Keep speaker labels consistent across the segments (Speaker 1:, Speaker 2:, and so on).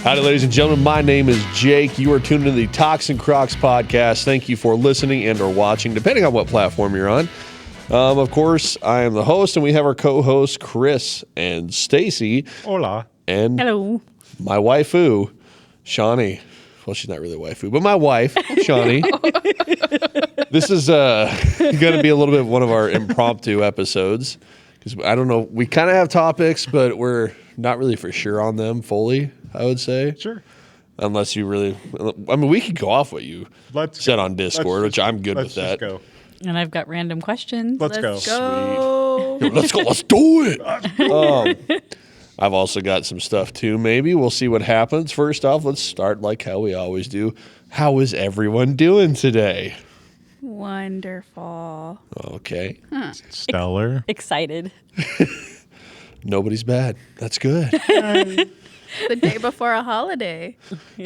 Speaker 1: Howdy, ladies and gentlemen. My name is Jake. You are tuned into the Talks and Crocs podcast. Thank you for listening and or watching, depending on what platform you're on. Of course, I am the host, and we have our co-hosts, Chris and Stacy.
Speaker 2: Hola.
Speaker 1: And
Speaker 3: hello,
Speaker 1: my waifu, Shawnee. Well, she's not really a waifu, but my wife, Shawnee. This is going to be a little bit of one of our impromptu episodes. Because I don't know, we kind of have topics, but we're not really for sure on them fully, I would say.
Speaker 2: Sure.
Speaker 1: Unless you really, I mean, we could go off what you said on Discord, which I'm good with that.
Speaker 2: Let's go.
Speaker 3: and I've got random questions.
Speaker 2: Let's go.
Speaker 1: Yo, let's go. Let's do it. I've also got some stuff too. Maybe we'll see what happens. First off, let's start like how we always do. How is everyone doing today?
Speaker 3: Wonderful.
Speaker 1: Okay.
Speaker 2: Stellar.
Speaker 3: Excited.
Speaker 1: Nobody's bad. That's good.
Speaker 4: The day before a holiday.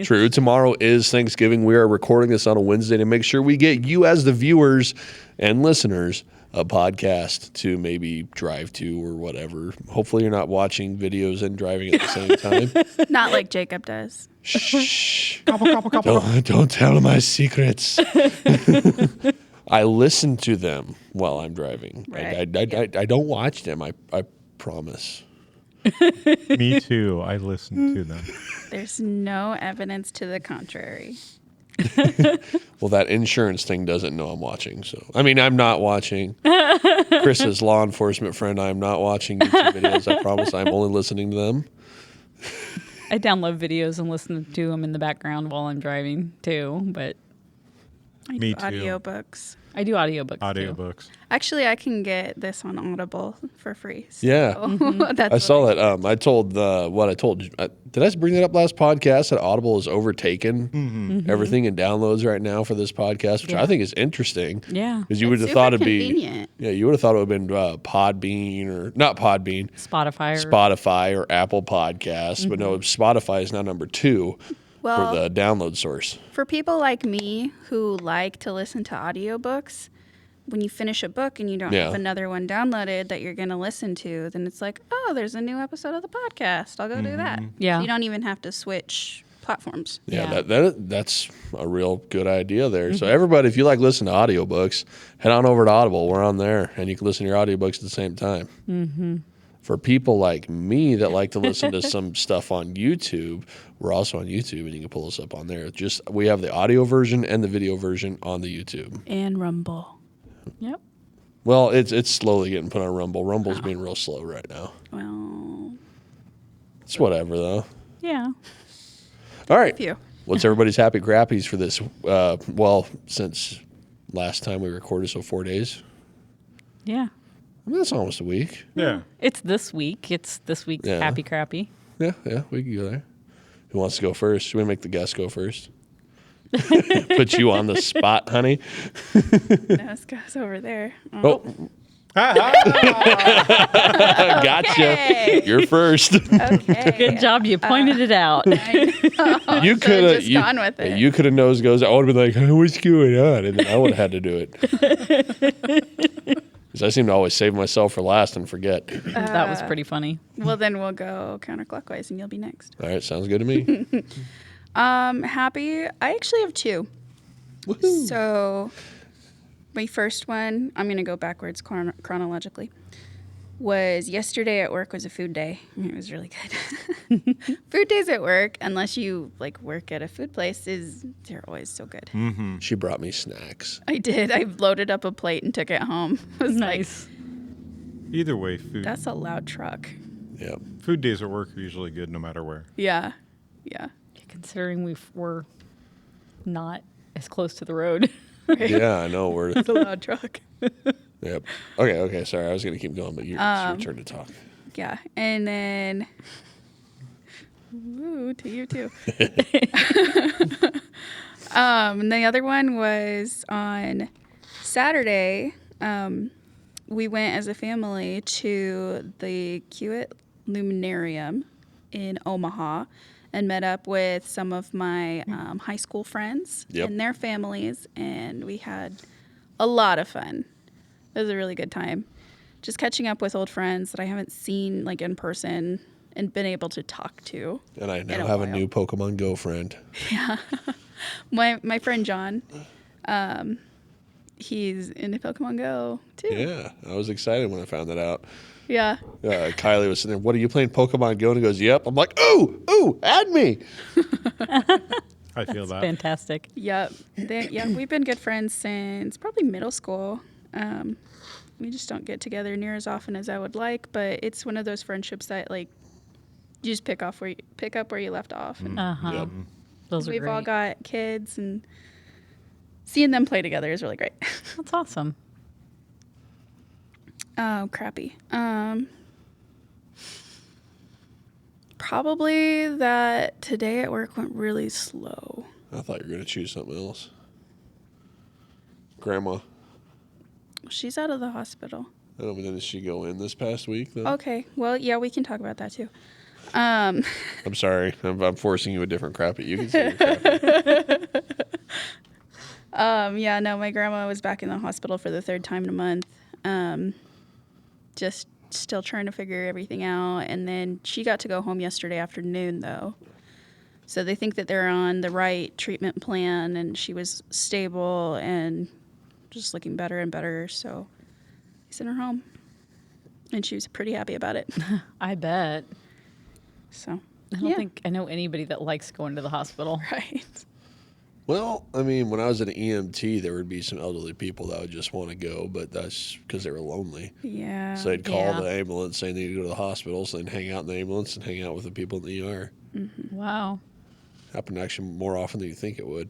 Speaker 1: True. Tomorrow is Thanksgiving. We are recording this on a Wednesday to make sure we get you as the viewers and listeners a podcast to maybe drive to or whatever. Hopefully you're not watching videos and driving at the same time.
Speaker 4: Not like Jacob does.
Speaker 1: Shh. Don't tell my secrets. I listen to them while I'm driving.
Speaker 4: Right.
Speaker 1: I don't watch them. I promise.
Speaker 2: Me too. I listen to them.
Speaker 4: There's no evidence to the contrary.
Speaker 1: Well, that insurance thing doesn't know I'm watching. So, I mean, I'm not watching. Chris's law enforcement friend, I'm not watching YouTube videos. I promise I'm only listening to them.
Speaker 3: I download videos and listen to them in the background while I'm driving too, but
Speaker 4: I
Speaker 2: Me
Speaker 4: do
Speaker 2: too.
Speaker 4: audiobooks.
Speaker 3: I do audiobooks too.
Speaker 2: Audiobooks.
Speaker 4: Actually, I can get this on Audible for free. So
Speaker 1: Yeah.
Speaker 4: that's
Speaker 1: I saw that. I told what I told you. Did I bring that up last podcast that Audible has overtaken everything in downloads right now for this podcast, which I think is interesting.
Speaker 3: Yeah.
Speaker 1: Because you would have
Speaker 4: It's
Speaker 1: thought
Speaker 4: super
Speaker 1: it'd be,
Speaker 4: convenient.
Speaker 1: yeah, you would have thought it would have been Podbean or not Podbean,
Speaker 3: Spotify
Speaker 1: or Apple Podcasts, but no, Spotify is now number 2
Speaker 4: Well,
Speaker 1: for the download source.
Speaker 4: for people like me who like to listen to audiobooks, when you finish a book and you don't
Speaker 1: Yeah.
Speaker 4: have another one downloaded that you're going to listen to, then it's like, oh, there's a new episode of the podcast. I'll go do that.
Speaker 3: Yeah.
Speaker 4: So you don't even have to switch platforms.
Speaker 1: Yeah,
Speaker 3: Yeah.
Speaker 1: that's a real good idea there. So everybody, if you like listening to audiobooks, head on over to Audible. We're on there, and you can listen to your audiobooks at the same time. For people like me that like to listen to some stuff on YouTube, we're also on YouTube, and you can pull us up on there. We have the audio version and the video version on the YouTube.
Speaker 4: And Rumble.
Speaker 3: Yep.
Speaker 1: Well, it's slowly getting put on Rumble. Rumble's being real slow right now.
Speaker 4: Well,
Speaker 1: It's whatever, though.
Speaker 3: Yeah.
Speaker 1: All right.
Speaker 4: few.
Speaker 1: What's everybody's happy crappies for this? Well, since last time we recorded, so 4 days.
Speaker 3: Yeah.
Speaker 1: I mean, that's almost a week.
Speaker 2: Yeah.
Speaker 3: It's this week. It's this week's
Speaker 1: Yeah.
Speaker 3: Happy Crappy.
Speaker 1: Yeah, we can go there. Who wants to go first? Should we make the guest go first? Put you on the spot, honey.
Speaker 4: This goes over there.
Speaker 1: Oh, gotcha.
Speaker 4: Okay.
Speaker 1: You're first.
Speaker 4: Okay.
Speaker 3: Good job. You pointed it out.
Speaker 1: You could
Speaker 4: Should've
Speaker 1: have
Speaker 4: just gone with it.
Speaker 1: You could have nose goes. I would have been like, oh, "What's going on?" And then I would have had to do it. Because I seem to always save myself for last and forget.
Speaker 3: That was pretty funny.
Speaker 4: Well, then we'll go counterclockwise, and you'll be next.
Speaker 1: All right, sounds good to me.
Speaker 4: Happy. I actually have 2.
Speaker 1: Woohoo.
Speaker 4: So, my first one, I'm going to go backwards chronologically, was yesterday at work was a food day. It was really good. Food days at work, unless you like work at a food place, they're always so good.
Speaker 1: She brought me snacks.
Speaker 4: I did. I loaded up a plate and took it home. I was
Speaker 3: Nice.
Speaker 2: Either way,
Speaker 4: like, that's a loud truck.
Speaker 1: Yep.
Speaker 2: food days at work are usually good no matter where.
Speaker 4: Yeah. Yeah.
Speaker 3: Considering we're not as close to the road.
Speaker 1: Yeah, I know. We're
Speaker 4: It's a loud truck.
Speaker 1: yep. Okay. Sorry, I was gonna keep going, but it's your turn to talk.
Speaker 4: Yeah. And then, ooh, to you too. And the other one was on Saturday. We went as a family to the Kiewit Luminarium in Omaha and met up with some of my high school friends
Speaker 1: Yep.
Speaker 4: and their families, and we had a lot of fun. It was a really good time. Just catching up with old friends that I haven't seen like in person and been able to talk to.
Speaker 1: And I
Speaker 4: In
Speaker 1: now
Speaker 4: a
Speaker 1: have a
Speaker 4: while.
Speaker 1: new Pokemon Go friend.
Speaker 4: My friend John, he's into Pokemon Go too.
Speaker 1: Yeah, I was excited when I found that out.
Speaker 4: Yeah.
Speaker 1: Kylie was sitting there, what, are you playing Pokemon Go? And he goes, yep. I'm like, ooh, add me.
Speaker 2: I feel that.
Speaker 3: Fantastic.
Speaker 4: Yep. We've been good friends since probably middle school. We just don't get together near as often as I would like, but it's one of those friendships that like you just pick up where you left off. And
Speaker 1: Yep.
Speaker 3: Those are
Speaker 4: we've
Speaker 3: great.
Speaker 4: all got kids, and seeing them play together is really great.
Speaker 3: That's awesome.
Speaker 4: Oh, crappy. Probably that today at work went really slow.
Speaker 1: I thought you were going to choose something else. Grandma.
Speaker 4: She's out of the hospital.
Speaker 1: I don't know, did she go in this past week, then?
Speaker 4: Okay. Well, yeah, we can talk about that too.
Speaker 1: I'm sorry. I'm forcing you a different crappy. You can say your crappy.
Speaker 4: Yeah, no, my grandma was back in the hospital for the 3rd time in a month. Just still trying to figure everything out. And then she got to go home yesterday afternoon, though. So they think that they're on the right treatment plan, and she was stable and just looking better and better. So they sent her home, and she was pretty happy about it.
Speaker 3: I bet.
Speaker 4: So
Speaker 3: I don't think I know anybody that likes going to the hospital.
Speaker 4: right.
Speaker 1: Well, I mean, when I was at an EMT, there would be some elderly people that would just want to go, but that's because they were lonely.
Speaker 4: Yeah.
Speaker 1: So they'd call
Speaker 3: Yeah.
Speaker 1: the ambulance saying they need to go to the hospital, so they'd hang out in the ambulance and hang out with the people in the ER.
Speaker 3: Wow.
Speaker 1: Happened actually more often than you think it would.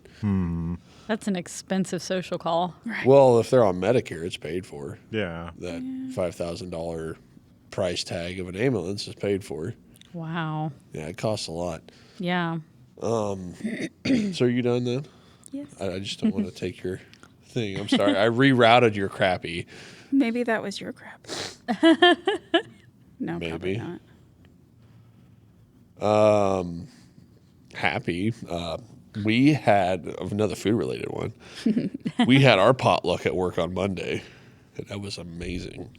Speaker 3: That's an expensive social call.
Speaker 1: Well, if they're on Medicare, it's paid for.
Speaker 2: Yeah.
Speaker 1: That $5,000 price tag of an ambulance is paid for.
Speaker 3: Wow.
Speaker 1: Yeah, it costs a lot.
Speaker 3: Yeah.
Speaker 1: So are you done then?
Speaker 4: Yes.
Speaker 1: I just don't want to take your thing. I'm sorry. I rerouted your crappy.
Speaker 4: Maybe that was your crap. No,
Speaker 1: Maybe.
Speaker 4: probably not.
Speaker 1: Happy. We had another food related one. We had our potluck at work on Monday, and that was amazing.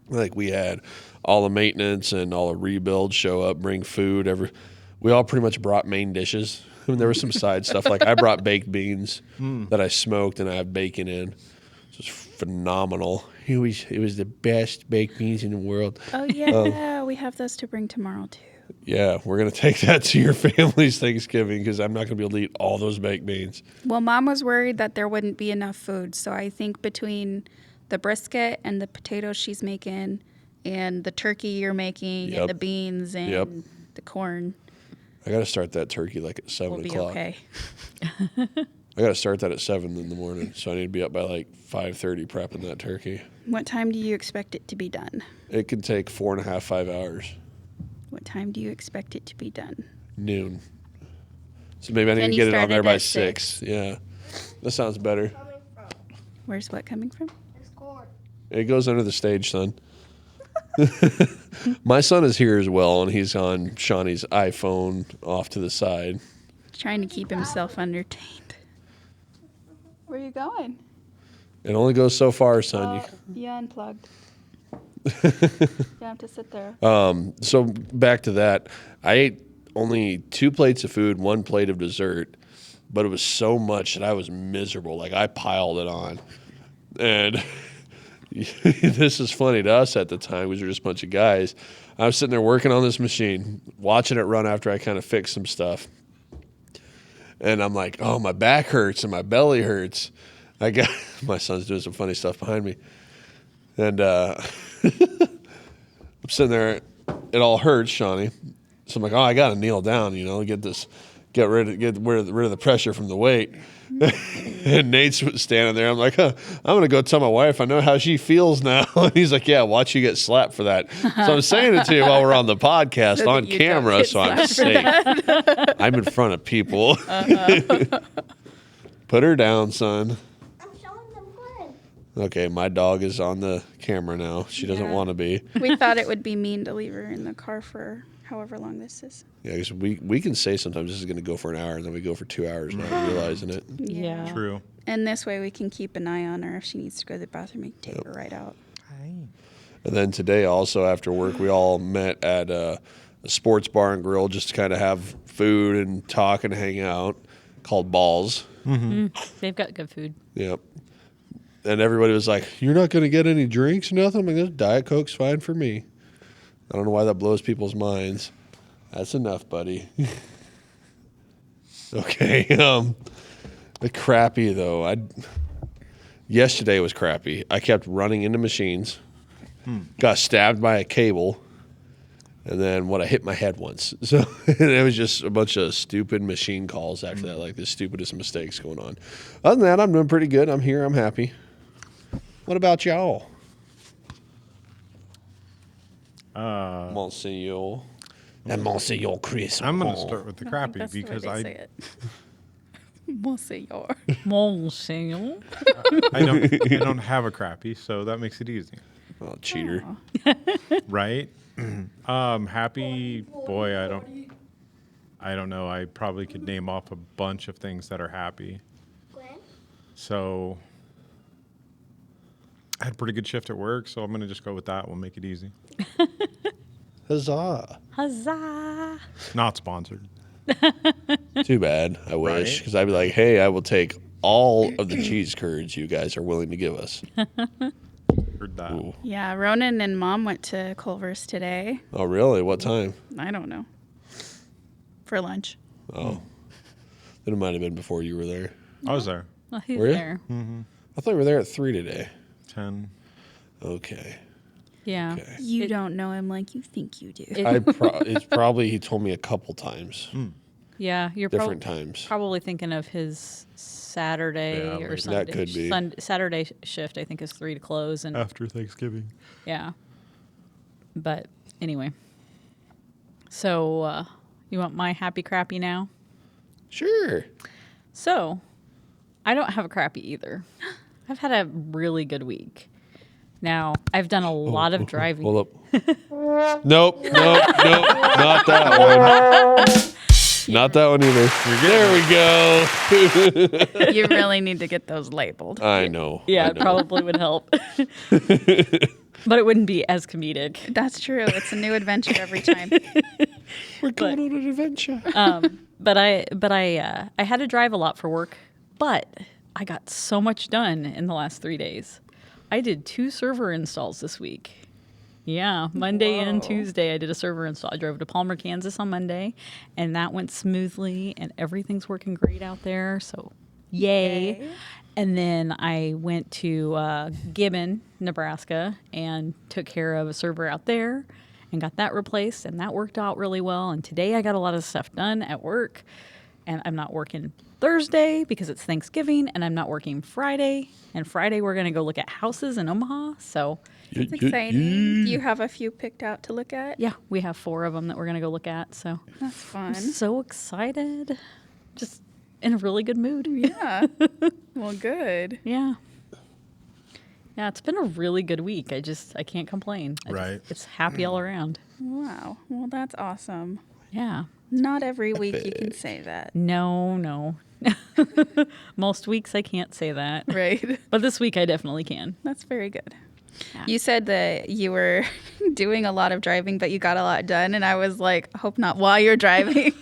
Speaker 1: Like, we had all the maintenance and all the rebuilds show up, bring food. We all pretty much brought main dishes. I mean, there was some side stuff. Like, I brought baked beans that I smoked and I have bacon in. It was phenomenal. It was the best baked beans in the world.
Speaker 4: Oh, yeah. We have those to bring tomorrow, too.
Speaker 1: Yeah, we're going to take that to your family's Thanksgiving because I'm not going to be able to eat all those baked beans.
Speaker 4: Well, Mom was worried that there wouldn't be enough food. So I think between the brisket and the potatoes she's making and the turkey you're making
Speaker 1: Yep.
Speaker 4: and the beans and
Speaker 1: Yep.
Speaker 4: the corn,
Speaker 1: I got to start that turkey like at 7
Speaker 4: we'll be
Speaker 1: o'clock.
Speaker 4: okay.
Speaker 1: I got to start that at 7 in the morning, so I need to be up by like 5:30 prepping that turkey.
Speaker 4: What time do you expect it to be done?
Speaker 1: It could take 4.5, 5 hours.
Speaker 4: What time do you expect it to be done?
Speaker 1: Noon. So maybe I need
Speaker 4: Can
Speaker 1: to
Speaker 4: you
Speaker 1: get it on
Speaker 4: start
Speaker 1: there
Speaker 4: it
Speaker 1: by
Speaker 4: at
Speaker 1: 6. Yeah, that sounds better.
Speaker 5: Coming from
Speaker 4: Where's what coming from?
Speaker 5: this corn.
Speaker 1: It goes under the stage, son. My son is here as well, and he's on Shawnee's iPhone off to the side.
Speaker 4: Trying to keep himself entertained. Where are you going?
Speaker 1: It only goes so far, son.
Speaker 4: Yeah, unplugged. You have to sit there.
Speaker 1: So back to that. I ate only 2 plates of food, 1 plate of dessert, but it was so much that I was miserable. Like, I piled it on. And this is funny to us at the time. We were just a bunch of guys. I was sitting there working on this machine, watching it run after I kind of fixed some stuff. And I'm like, oh, my back hurts and my belly hurts. My son's doing some funny stuff behind me. And I'm sitting there, it all hurts, Shawnee. So I'm like, oh, I got to kneel down, get rid of the pressure from the weight. And Nate's standing there. I'm like, I'm going to go tell my wife I know how she feels now. And he's like, yeah, watch you get slapped for that. So I'm saying it to you while we're on the podcast
Speaker 4: So that
Speaker 1: on
Speaker 4: you don't
Speaker 1: camera,
Speaker 4: get
Speaker 1: so I'm
Speaker 4: slapped
Speaker 1: safe. I'm in front of people. Put her down, son.
Speaker 5: I'm showing them corn.
Speaker 1: Okay, my dog is on the camera now. She doesn't
Speaker 4: Yeah.
Speaker 1: want to be.
Speaker 4: We thought it would be mean to leave her in the car for however long this is.
Speaker 1: Yeah, because we can say sometimes this is going to go for an hour, and then we go for 2 hours not realizing it.
Speaker 3: Yeah.
Speaker 2: True.
Speaker 4: And this way we can keep an eye on her. If she needs to go to the bathroom, we can take her right out.
Speaker 1: And then today also after work, we all met at a a sports bar and grill just to kind of have food and talk and hang out, called Balls.
Speaker 3: They've got good food.
Speaker 1: Yep. And everybody was like, "You're not going to get any drinks or nothing?" I'm like, "Diet Coke's fine for me." I don't know why that blows people's minds. That's enough, buddy. Okay. The crappy though. Yesterday was crappy. I kept running into machines. Got stabbed by a cable. And then I hit my head once. So it was just a bunch of stupid machine calls after that, like the stupidest mistakes going on. Other than that, I'm doing pretty good. I'm here. I'm happy. What about y'all? Monsignor. And Monsignor Chris.
Speaker 2: I'm going to start with the
Speaker 4: I think
Speaker 2: crappy
Speaker 4: that's the way
Speaker 2: because
Speaker 4: they
Speaker 2: I
Speaker 4: say it. Monsignor.
Speaker 3: Monsignor.
Speaker 2: I don't have a crappy, so that makes it easy,
Speaker 1: Oh, cheater.
Speaker 2: right? Happy boy. I don't know. I probably could name off a bunch of things that are happy.
Speaker 5: Gwen?
Speaker 2: So I had a pretty good shift at work, so I'm going to just go with that. We'll make it easy.
Speaker 1: Huzzah.
Speaker 3: Huzzah.
Speaker 2: Not sponsored.
Speaker 1: Too bad. I wish.
Speaker 2: Right?
Speaker 1: Because I'd be like, hey, I will take all of the cheese curds you guys are willing to give us.
Speaker 2: Heard that.
Speaker 1: Ooh.
Speaker 4: Yeah, Ronan and Mom went to Culver's today.
Speaker 1: Oh, really? What time?
Speaker 4: I don't know. For lunch.
Speaker 1: Oh. Then it might have been before you were there.
Speaker 2: I was there.
Speaker 3: Well, he's
Speaker 1: Were you?
Speaker 3: there.
Speaker 1: I thought we were there at 3 today.
Speaker 2: 10.
Speaker 1: Okay.
Speaker 3: Yeah.
Speaker 1: Okay.
Speaker 4: You don't know him like you think you do.
Speaker 1: It's probably, he told me a couple times.
Speaker 3: Yeah. You're
Speaker 1: Different times.
Speaker 3: probably thinking of his Saturday
Speaker 2: Yeah,
Speaker 3: or
Speaker 2: maybe.
Speaker 3: Sunday.
Speaker 1: That could be.
Speaker 3: Saturday shift, I think, is 3 to close. And
Speaker 2: After Thanksgiving.
Speaker 3: yeah. But anyway. So, you want my happy crappy now?
Speaker 1: Sure.
Speaker 3: So, I don't have a crappy either. I've had a really good week. Now, I've done a lot of driving.
Speaker 1: Hold up. Nope. Not that one. Not that one either. There we go.
Speaker 4: You really need to get those labeled.
Speaker 1: I know.
Speaker 3: Yeah,
Speaker 1: I
Speaker 3: it
Speaker 1: know.
Speaker 3: probably would help. But it wouldn't be as comedic.
Speaker 4: That's true. It's a new adventure every time.
Speaker 1: We're going on an adventure.
Speaker 3: But I had to drive a lot for work, but I got so much done in the last 3 days. I did 2 server installs this week. Yeah, Monday and Tuesday I did a server install. I drove to Palmer, Kansas on Monday, and that went smoothly, and everything's working great out there, so yay. And then I went to Gibbon, Nebraska, and took care of a server out there and got that replaced, and that worked out really well. And today I got a lot of stuff done at work, and I'm not working Thursday because it's Thanksgiving, and I'm not working Friday. And Friday we're going to go look at houses in Omaha, so...
Speaker 4: It's exciting. You have a few picked out to look at?
Speaker 3: Yeah, we have 4 of them that we're going to go look at. So
Speaker 4: That's fun.
Speaker 3: I'm so excited. Just in a really good mood.
Speaker 4: Yeah. Well, good.
Speaker 3: Yeah. Yeah, it's been a really good week. I can't complain.
Speaker 2: Right.
Speaker 3: It's happy all around.
Speaker 4: Wow. Well, that's awesome.
Speaker 3: Yeah.
Speaker 4: Not every week you can say that.
Speaker 3: No. Most weeks I can't say that.
Speaker 4: Right.
Speaker 3: But this week I definitely can.
Speaker 4: That's very good.
Speaker 3: Yeah.
Speaker 4: You said that you were doing a lot of driving, but you got a lot done. And I was like, I hope not while you're driving.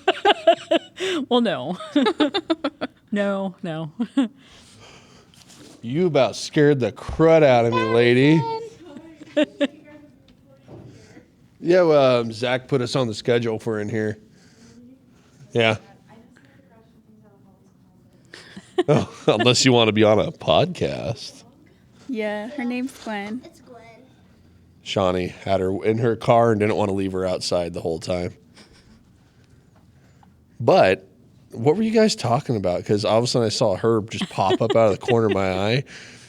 Speaker 3: Well, no. No.
Speaker 1: You about scared the crud out of me, lady. Yeah, well, Zach put us on the schedule for in here. Yeah. Oh, unless you want to be on a podcast.
Speaker 4: Yeah. Her name's Gwen.
Speaker 5: It's Gwen.
Speaker 1: Shawnee had her in her car and didn't want to leave her outside the whole time. But what were you guys talking about? Because all of a sudden I saw Herb just pop up out of the corner of my eye.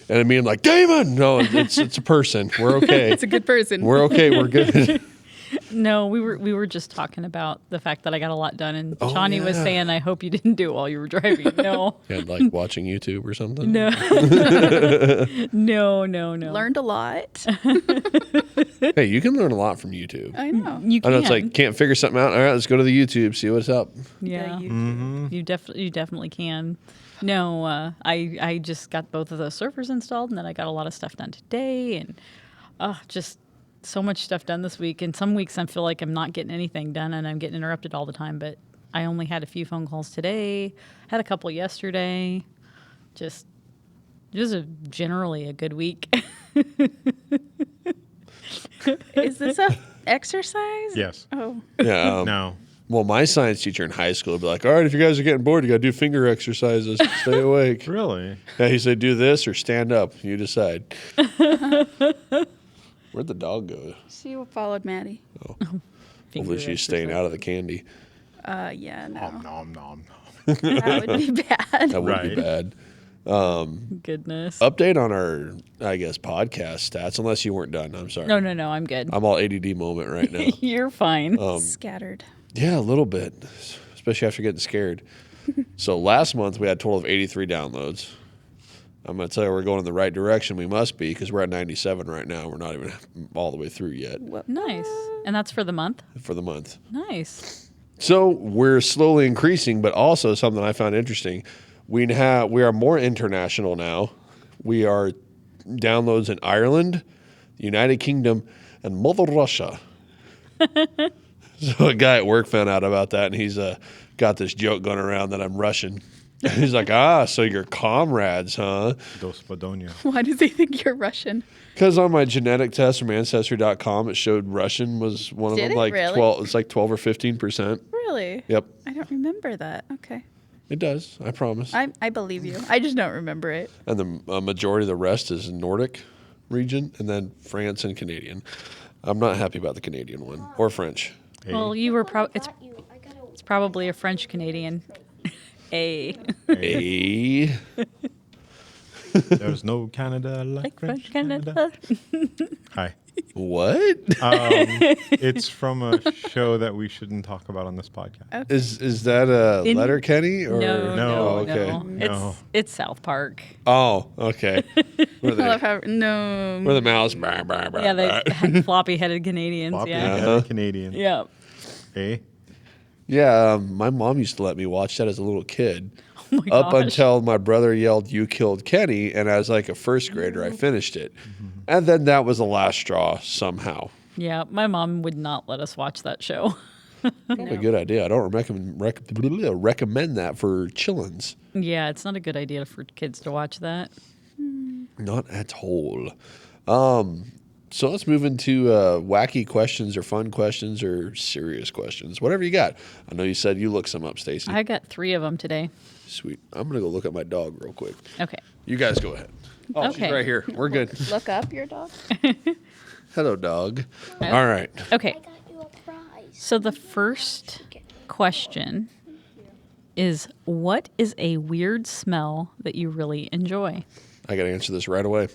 Speaker 1: And I mean, like, Damon! No, it's a person. We're okay.
Speaker 4: It's a good person.
Speaker 1: We're okay. We're good.
Speaker 3: No, we were just talking about the fact that I got a lot done, and
Speaker 1: Oh,
Speaker 3: Shawnee was
Speaker 1: yeah.
Speaker 3: saying, "I hope you didn't do it while you were driving." No,
Speaker 1: Yeah, like watching YouTube or something.
Speaker 3: no, no.
Speaker 4: Learned a lot.
Speaker 1: Hey, you can learn a lot from YouTube.
Speaker 4: I know.
Speaker 3: You
Speaker 1: I
Speaker 3: can.
Speaker 1: know it's like can't figure something out. All right, let's go to the YouTube, see what's up.
Speaker 3: Yeah,
Speaker 4: You-
Speaker 3: you definitely can. No, I just got both of those servers installed, and then I got a lot of stuff done today, and just so much stuff done this week, and some weeks I feel like I'm not getting anything done, and I'm getting interrupted all the time. But I only had a few phone calls today. Had a couple yesterday. Just generally a good week.
Speaker 4: Is this a exercise?
Speaker 2: Yes.
Speaker 4: Oh,
Speaker 1: Yeah.
Speaker 2: No.
Speaker 1: Well, my science teacher in high school would be like, all right, if you guys are getting bored, you got to do finger exercises. Stay awake.
Speaker 2: Really?
Speaker 1: Yeah, he said, do this or stand up. You decide. Where'd the dog go?
Speaker 4: she followed Maddie.
Speaker 1: Hopefully she's staying out of the candy.
Speaker 4: Yeah, no.
Speaker 2: Nom, nom, nom.
Speaker 4: That would be bad.
Speaker 1: That would be
Speaker 2: Right.
Speaker 1: bad.
Speaker 3: Goodness.
Speaker 1: Update on our, I guess, podcast stats, unless you weren't done. I'm sorry.
Speaker 3: No, I'm good.
Speaker 1: I'm all ADD moment right now.
Speaker 3: You're fine.
Speaker 4: Scattered.
Speaker 1: Yeah, a little bit, especially after getting scared. So last month we had a total of 83 downloads. I'm going to tell you we're going in the right direction. We must be because we're at 97 right now. We're not even all the way through yet
Speaker 3: Nice. And that's for the month?
Speaker 1: for the month.
Speaker 3: Nice.
Speaker 1: So we're slowly increasing, but also something I found interesting. We are more international now. We are downloads in Ireland, the United Kingdom, and Mother Russia. So a guy at work found out about that, and he's got this joke going around that I'm Russian. He's like, so you're comrades, huh?
Speaker 2: Dos Padonia.
Speaker 4: Why does he think you're Russian?
Speaker 1: Because on my genetic test from Ancestry.com, it showed Russian was one of
Speaker 4: Did
Speaker 1: them.
Speaker 4: it
Speaker 1: Like
Speaker 4: really?
Speaker 1: 12, it's like 12 or 15%.
Speaker 4: Really?
Speaker 1: Yep,
Speaker 4: I don't remember that. Okay.
Speaker 1: it does. I promise.
Speaker 4: I believe you. I just don't remember it.
Speaker 1: And the majority of the rest is Nordic region, and then France and Canadian. I'm not happy about the Canadian one or French.
Speaker 2: Hey.
Speaker 3: Well, you were
Speaker 5: I
Speaker 3: it's
Speaker 5: got you. I got
Speaker 3: it's probably a French Canadian. A
Speaker 1: A.
Speaker 2: There's no Canada like
Speaker 3: French Canada.
Speaker 2: Hi.
Speaker 1: What
Speaker 2: It's from a show that we shouldn't talk about on this podcast.
Speaker 1: is that a
Speaker 3: In-
Speaker 1: letter Kenny or
Speaker 3: No,
Speaker 1: okay.
Speaker 2: No.
Speaker 3: It's South Park.
Speaker 1: Oh, okay. Where
Speaker 4: I love
Speaker 1: the
Speaker 4: how no.
Speaker 1: where the mouse? Bah, bah, bah,
Speaker 3: Yeah,
Speaker 1: bah.
Speaker 3: they had floppy-headed Canadians.
Speaker 2: Floppy
Speaker 3: Yeah.
Speaker 2: headed Canadian.
Speaker 3: Yeah.
Speaker 2: Hey.
Speaker 1: Yeah, my mom used to let me watch that as a little kid.
Speaker 3: Oh my
Speaker 1: Up
Speaker 3: gosh.
Speaker 1: until my brother yelled, "You killed Kenny," and as like a first grader, I finished it, and then that was the last straw somehow.
Speaker 3: Yeah, my mom would not let us watch that show.
Speaker 1: Probably a good idea. I don't recommend that for chillins.
Speaker 3: Yeah, it's not a good idea for kids to watch that.
Speaker 1: Not at all. So let's move into wacky questions or fun questions or serious questions, whatever you got. I know you said you looked some up, Stacy.
Speaker 3: I got 3 of them today.
Speaker 1: Sweet. I'm gonna go look at my dog real quick.
Speaker 3: Okay.
Speaker 1: You guys go ahead. Oh, she's
Speaker 3: Okay.
Speaker 1: right here. We're good.
Speaker 4: Look up your dog.
Speaker 1: Hello, dog. All right.
Speaker 3: Okay.
Speaker 5: I got you a prize.
Speaker 3: So the first question is, what is a weird smell that you really enjoy?
Speaker 1: I got to answer this right away.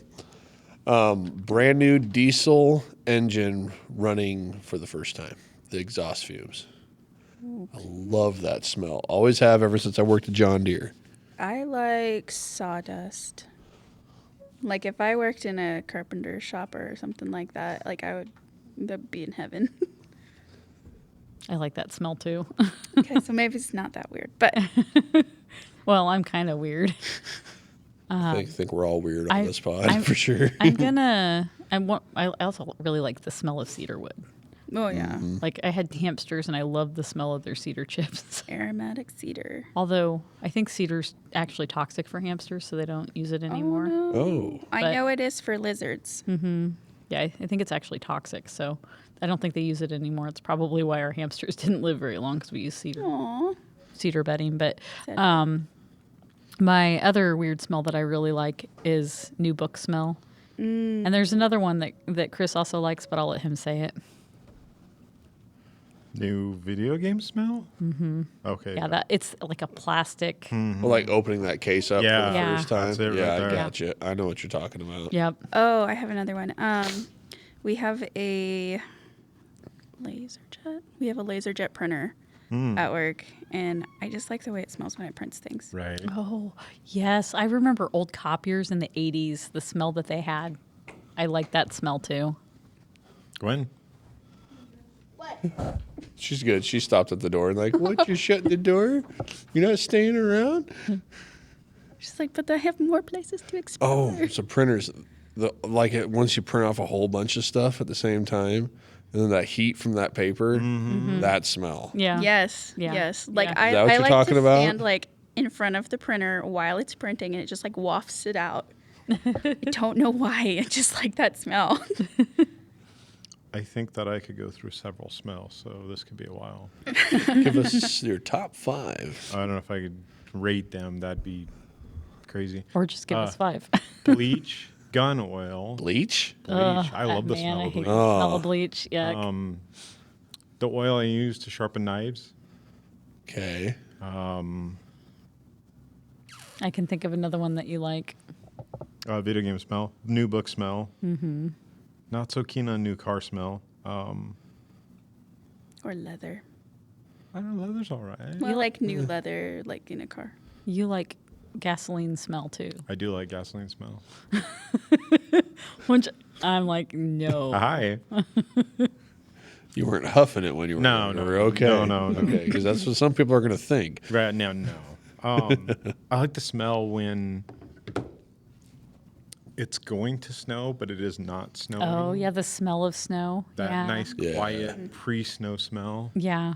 Speaker 1: Brand new diesel engine running for the first time. The exhaust fumes. I love that smell. Always have ever since I worked at John Deere.
Speaker 4: I like sawdust. Like if I worked in a carpenter shop or something like that, like I would be in heaven.
Speaker 3: I like that smell too.
Speaker 4: Okay, so maybe it's not that weird, but
Speaker 3: Well, I'm kind of weird.
Speaker 1: I think we're all weird on
Speaker 3: I-
Speaker 1: this pod
Speaker 3: I'm-
Speaker 1: for sure.
Speaker 3: I also really like the smell of cedar wood.
Speaker 4: oh yeah,
Speaker 3: Like I had hamsters and I love the smell of their cedar chips.
Speaker 4: aromatic cedar.
Speaker 3: Although I think cedar's actually toxic for hamsters, so they don't use it anymore.
Speaker 4: Oh, no.
Speaker 1: Oh.
Speaker 4: I
Speaker 3: But-
Speaker 4: know it is for lizards.
Speaker 3: Yeah, I think it's actually toxic, so I don't think they use it anymore. It's probably why our hamsters didn't live very long because we use
Speaker 4: Aw.
Speaker 3: cedar bedding. But
Speaker 4: Sad.
Speaker 3: my other weird smell that I really like is new book smell. And there's another one that Chris also likes, but I'll let him say it.
Speaker 2: New video game smell? Mm-hmm. Okay.
Speaker 3: Yeah, that it's like a plastic.
Speaker 1: Well, like opening that case up
Speaker 2: Yeah.
Speaker 1: for the
Speaker 3: Yeah.
Speaker 1: first time.
Speaker 2: That's it right
Speaker 1: Yeah, I
Speaker 2: there.
Speaker 1: gotcha. I know what you're talking about.
Speaker 3: Yep.
Speaker 4: Oh, I have another one. We have a laser jet. We have a laser jet printer at work, and I just like the way it smells when it prints things.
Speaker 2: Right.
Speaker 3: Oh, yes. I remember old copiers in the 80s, the smell that they had. I like that smell too.
Speaker 2: Gwen?
Speaker 5: What?
Speaker 1: She's good. She stopped at the door and like, what? You're shutting the door? You're not staying around?
Speaker 4: She's like, but I have more places to explore.
Speaker 1: Oh, so printers. Once you print off a whole bunch of stuff at the same time, and then that heat from that paper, that smell.
Speaker 3: Yeah.
Speaker 4: Yes.
Speaker 3: Yeah.
Speaker 4: Yes. Like
Speaker 3: Yeah.
Speaker 1: Is that what
Speaker 4: I
Speaker 1: you're
Speaker 4: like
Speaker 1: talking
Speaker 4: to
Speaker 1: about?
Speaker 4: stand like in front of the printer while it's printing, and it just like wafts it out. I don't know why. It's just like that smell.
Speaker 2: I think that I could go through several smells, so this could be a while.
Speaker 1: Give us your top 5.
Speaker 2: I don't know if I could rate them. That'd be crazy.
Speaker 3: Or just give us 5.
Speaker 2: Bleach, gun oil.
Speaker 1: Bleach?
Speaker 2: I love the
Speaker 3: Man,
Speaker 2: smell
Speaker 3: I
Speaker 2: of
Speaker 3: hate
Speaker 2: bleach.
Speaker 3: the smell of bleach. Yuck.
Speaker 2: The oil I use to sharpen knives.
Speaker 1: Okay.
Speaker 3: I can think of another one that you like.
Speaker 2: Video game smell. New book smell. Mm-hmm. Not so keen on new car smell.
Speaker 4: Or leather.
Speaker 2: I don't know. Leather's all right.
Speaker 4: Well, like new leather, like in a car.
Speaker 3: You like gasoline smell too.
Speaker 2: I do like gasoline smell.
Speaker 3: Which I'm like, no.
Speaker 2: Hi.
Speaker 1: You weren't huffing it when you were
Speaker 2: No,
Speaker 1: younger.
Speaker 2: no,
Speaker 1: Okay.
Speaker 2: no.
Speaker 1: Okay, because that's what some people are going to think.
Speaker 2: Right now, no. I like the smell when it's going to snow, but it is not snowing.
Speaker 3: Oh, yeah, the smell of snow.
Speaker 2: That
Speaker 3: yeah.
Speaker 2: nice,
Speaker 1: Yeah.
Speaker 2: quiet pre-snow smell.
Speaker 3: Yeah.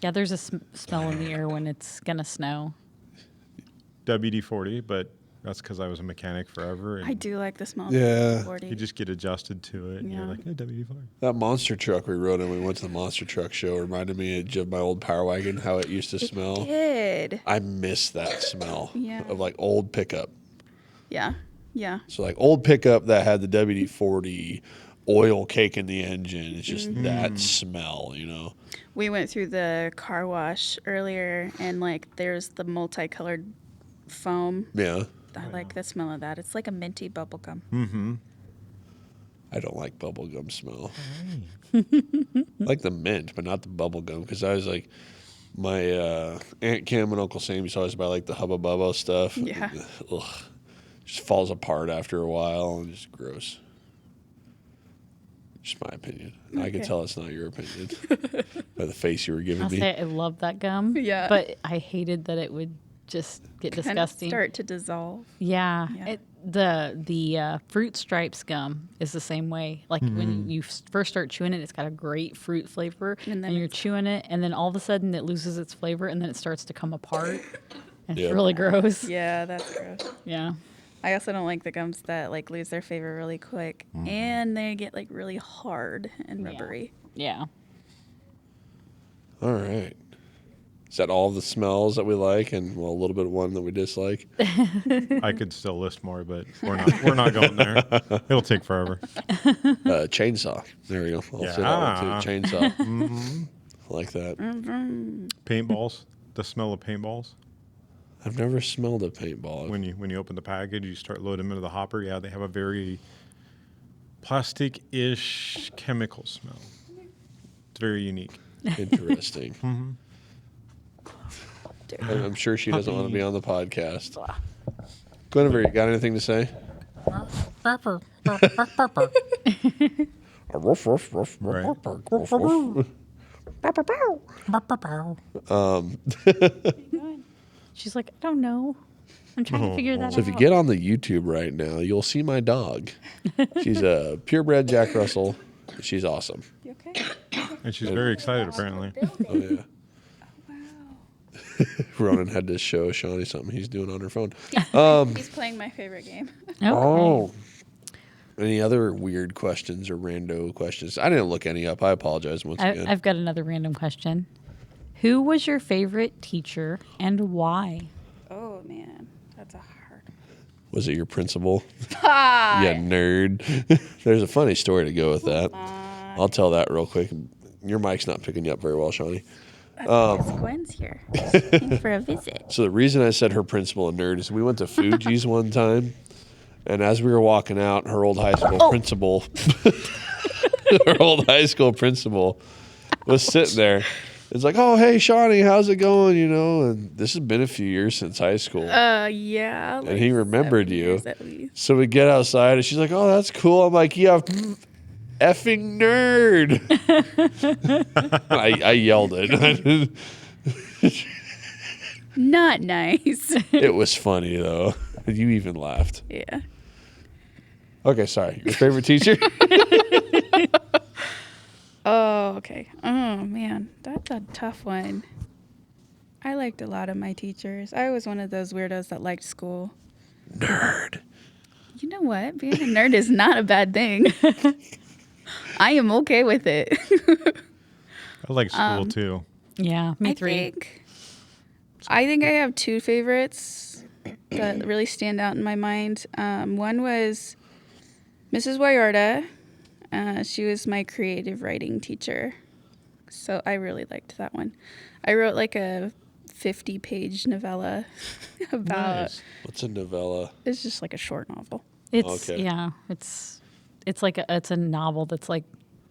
Speaker 3: Yeah, there's a smell in the air when it's going to snow.
Speaker 2: WD-40, but that's because I was a mechanic forever. And
Speaker 4: I do like the smell of
Speaker 1: Yeah.
Speaker 2: You
Speaker 4: 40.
Speaker 2: just get adjusted to it, and you're
Speaker 4: Yeah.
Speaker 2: like, hey, WD-40.
Speaker 1: That monster truck we rode in when we went to the monster truck show reminded me of my old Power Wagon, how it used to smell.
Speaker 4: Good.
Speaker 1: I miss that smell
Speaker 4: Yeah.
Speaker 1: of like old pickup.
Speaker 4: Yeah. Yeah.
Speaker 1: So like old pickup that had the WD-40 oil cake in the engine. It's just that smell, you know.
Speaker 4: We went through the car wash earlier, and like there's the multicolored foam.
Speaker 1: Yeah.
Speaker 4: I like the smell of that. It's like a minty bubble gum.
Speaker 2: Mm-hmm.
Speaker 1: I don't like bubblegum smell. I like the mint, but not the bubblegum, because I was like, my Aunt Kim and Uncle Sam used to always buy like the Hubba Bubba stuff.
Speaker 4: Yeah.
Speaker 1: Ugh. Just falls apart after a while and just gross. Just my opinion. I can
Speaker 4: Okay.
Speaker 1: tell it's not your opinion by the face you were giving
Speaker 3: I'll
Speaker 1: me.
Speaker 3: say I love that gum.
Speaker 4: Yeah.
Speaker 3: But I hated that it would just get
Speaker 4: Kind of
Speaker 3: disgusting.
Speaker 4: start to dissolve.
Speaker 3: Yeah.
Speaker 4: Yeah.
Speaker 3: The fruit stripes gum is the same way. Like when you first start chewing it, it's got a great fruit flavor,
Speaker 4: And then
Speaker 3: and you're
Speaker 4: it's-
Speaker 3: chewing it, and then all of a sudden it loses its flavor, and then it starts to come apart. And
Speaker 1: Yep.
Speaker 3: It's really gross.
Speaker 4: Yeah, that's gross.
Speaker 3: Yeah.
Speaker 4: I also don't like the gums that like lose their flavor really quick, and they get like really hard and rubbery.
Speaker 3: Yeah.
Speaker 1: All right. Is that all the smells that we like, and well, a little bit of one that we dislike?
Speaker 2: I could still list more, but we're not going there. It'll take forever.
Speaker 1: Chainsaw. There we go. I'll say that one too. Chainsaw. I like that.
Speaker 2: Paintballs. The smell of paintballs.
Speaker 1: I've never smelled a paintball.
Speaker 2: When you open the package, you start loading them into the hopper. Yeah, they have a very plastic-ish chemical smell. It's very unique.
Speaker 1: Interesting. I'm sure she doesn't want to be on the podcast. Guinevere, you got anything to say?
Speaker 3: She's like, I don't know. I'm trying to figure that
Speaker 1: So if you
Speaker 3: out.
Speaker 1: get on the YouTube right now, you'll see my dog. She's a purebred Jack Russell. She's awesome.
Speaker 4: You okay?
Speaker 2: And she's very excited, apparently.
Speaker 1: Oh yeah. Ronan had to show Shawnee something he's doing on her phone.
Speaker 4: He's playing my favorite game.
Speaker 3: Okay.
Speaker 1: Oh. Any other weird questions or rando questions? I didn't look any up. I apologize once again.
Speaker 3: I've got another random question. Who was your favorite teacher and why?
Speaker 4: Oh man, that's a hard.
Speaker 1: Was it your principal? Yeah, nerd. There's a funny story to go with that. I'll tell that real quick. Your mic's not picking you up very well, Shawnee.
Speaker 4: Because Gwen's here. She's looking for a visit.
Speaker 1: So the reason I said her principal and nerd is we went to Fuji's one time, and as we were walking out, her old high school principal, was sitting there. It's like, oh, hey, Shawnee, how's it going? You know, and this has been a few years since high school.
Speaker 4: Yeah.
Speaker 1: And he remembered
Speaker 4: 7
Speaker 1: you.
Speaker 4: years at least.
Speaker 1: So we get outside, and she's like, oh, that's cool. I'm like, yeah, effing nerd. I yelled it.
Speaker 4: Not nice.
Speaker 1: It was funny, though. You even laughed.
Speaker 4: Yeah.
Speaker 1: Okay, sorry. Your favorite teacher?
Speaker 4: Oh, okay. Oh, man. That's a tough one. I liked a lot of my teachers. I was one of those weirdos that liked school.
Speaker 1: Nerd.
Speaker 4: You know what? Being a nerd is not a bad thing. I am okay with it.
Speaker 2: I like school too.
Speaker 3: Yeah, me
Speaker 4: I
Speaker 3: three.
Speaker 4: think I have two favorites that really stand out in my mind. One was Mrs. Wayarda. She was my creative writing teacher. So I really liked that one. I wrote like a 50-page novella about
Speaker 2: Nice.
Speaker 1: What's a novella?
Speaker 4: it's just like a short novel.
Speaker 3: It's
Speaker 1: Okay.
Speaker 3: yeah, it's like it's a novel that's like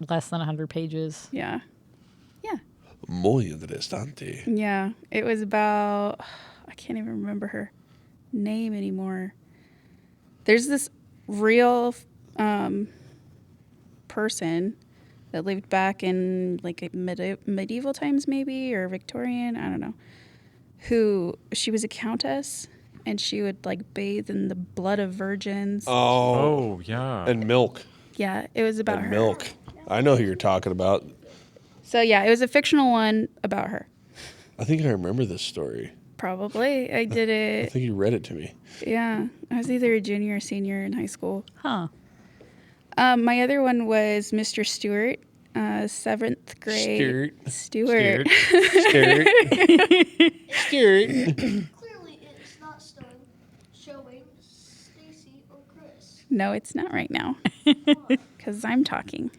Speaker 3: less than 100 pages.
Speaker 4: Yeah. Yeah.
Speaker 1: Muy interesante.
Speaker 4: Yeah. It was about I can't even remember her name anymore. There's this real person that lived back in like medieval times maybe or Victorian, I don't know. Who she was a countess and she would like bathe in the blood of virgins.
Speaker 1: Oh.
Speaker 2: Oh yeah.
Speaker 1: And milk.
Speaker 4: Yeah, it was about
Speaker 1: And
Speaker 4: her.
Speaker 1: milk. I know who you're talking about.
Speaker 4: So yeah, it was a fictional one about her.
Speaker 1: I think I remember this story.
Speaker 4: Probably. I did
Speaker 1: I
Speaker 4: it.
Speaker 1: think you read it to me.
Speaker 4: Yeah. I was either a junior or senior in high school.
Speaker 3: Huh.
Speaker 4: My other one was Mr. Stewart, 7th grade. Stewart.
Speaker 1: Scared. Scared.
Speaker 5: Clearly, it's not showing Stacy or Chris.
Speaker 4: No, it's not right now because I'm talking.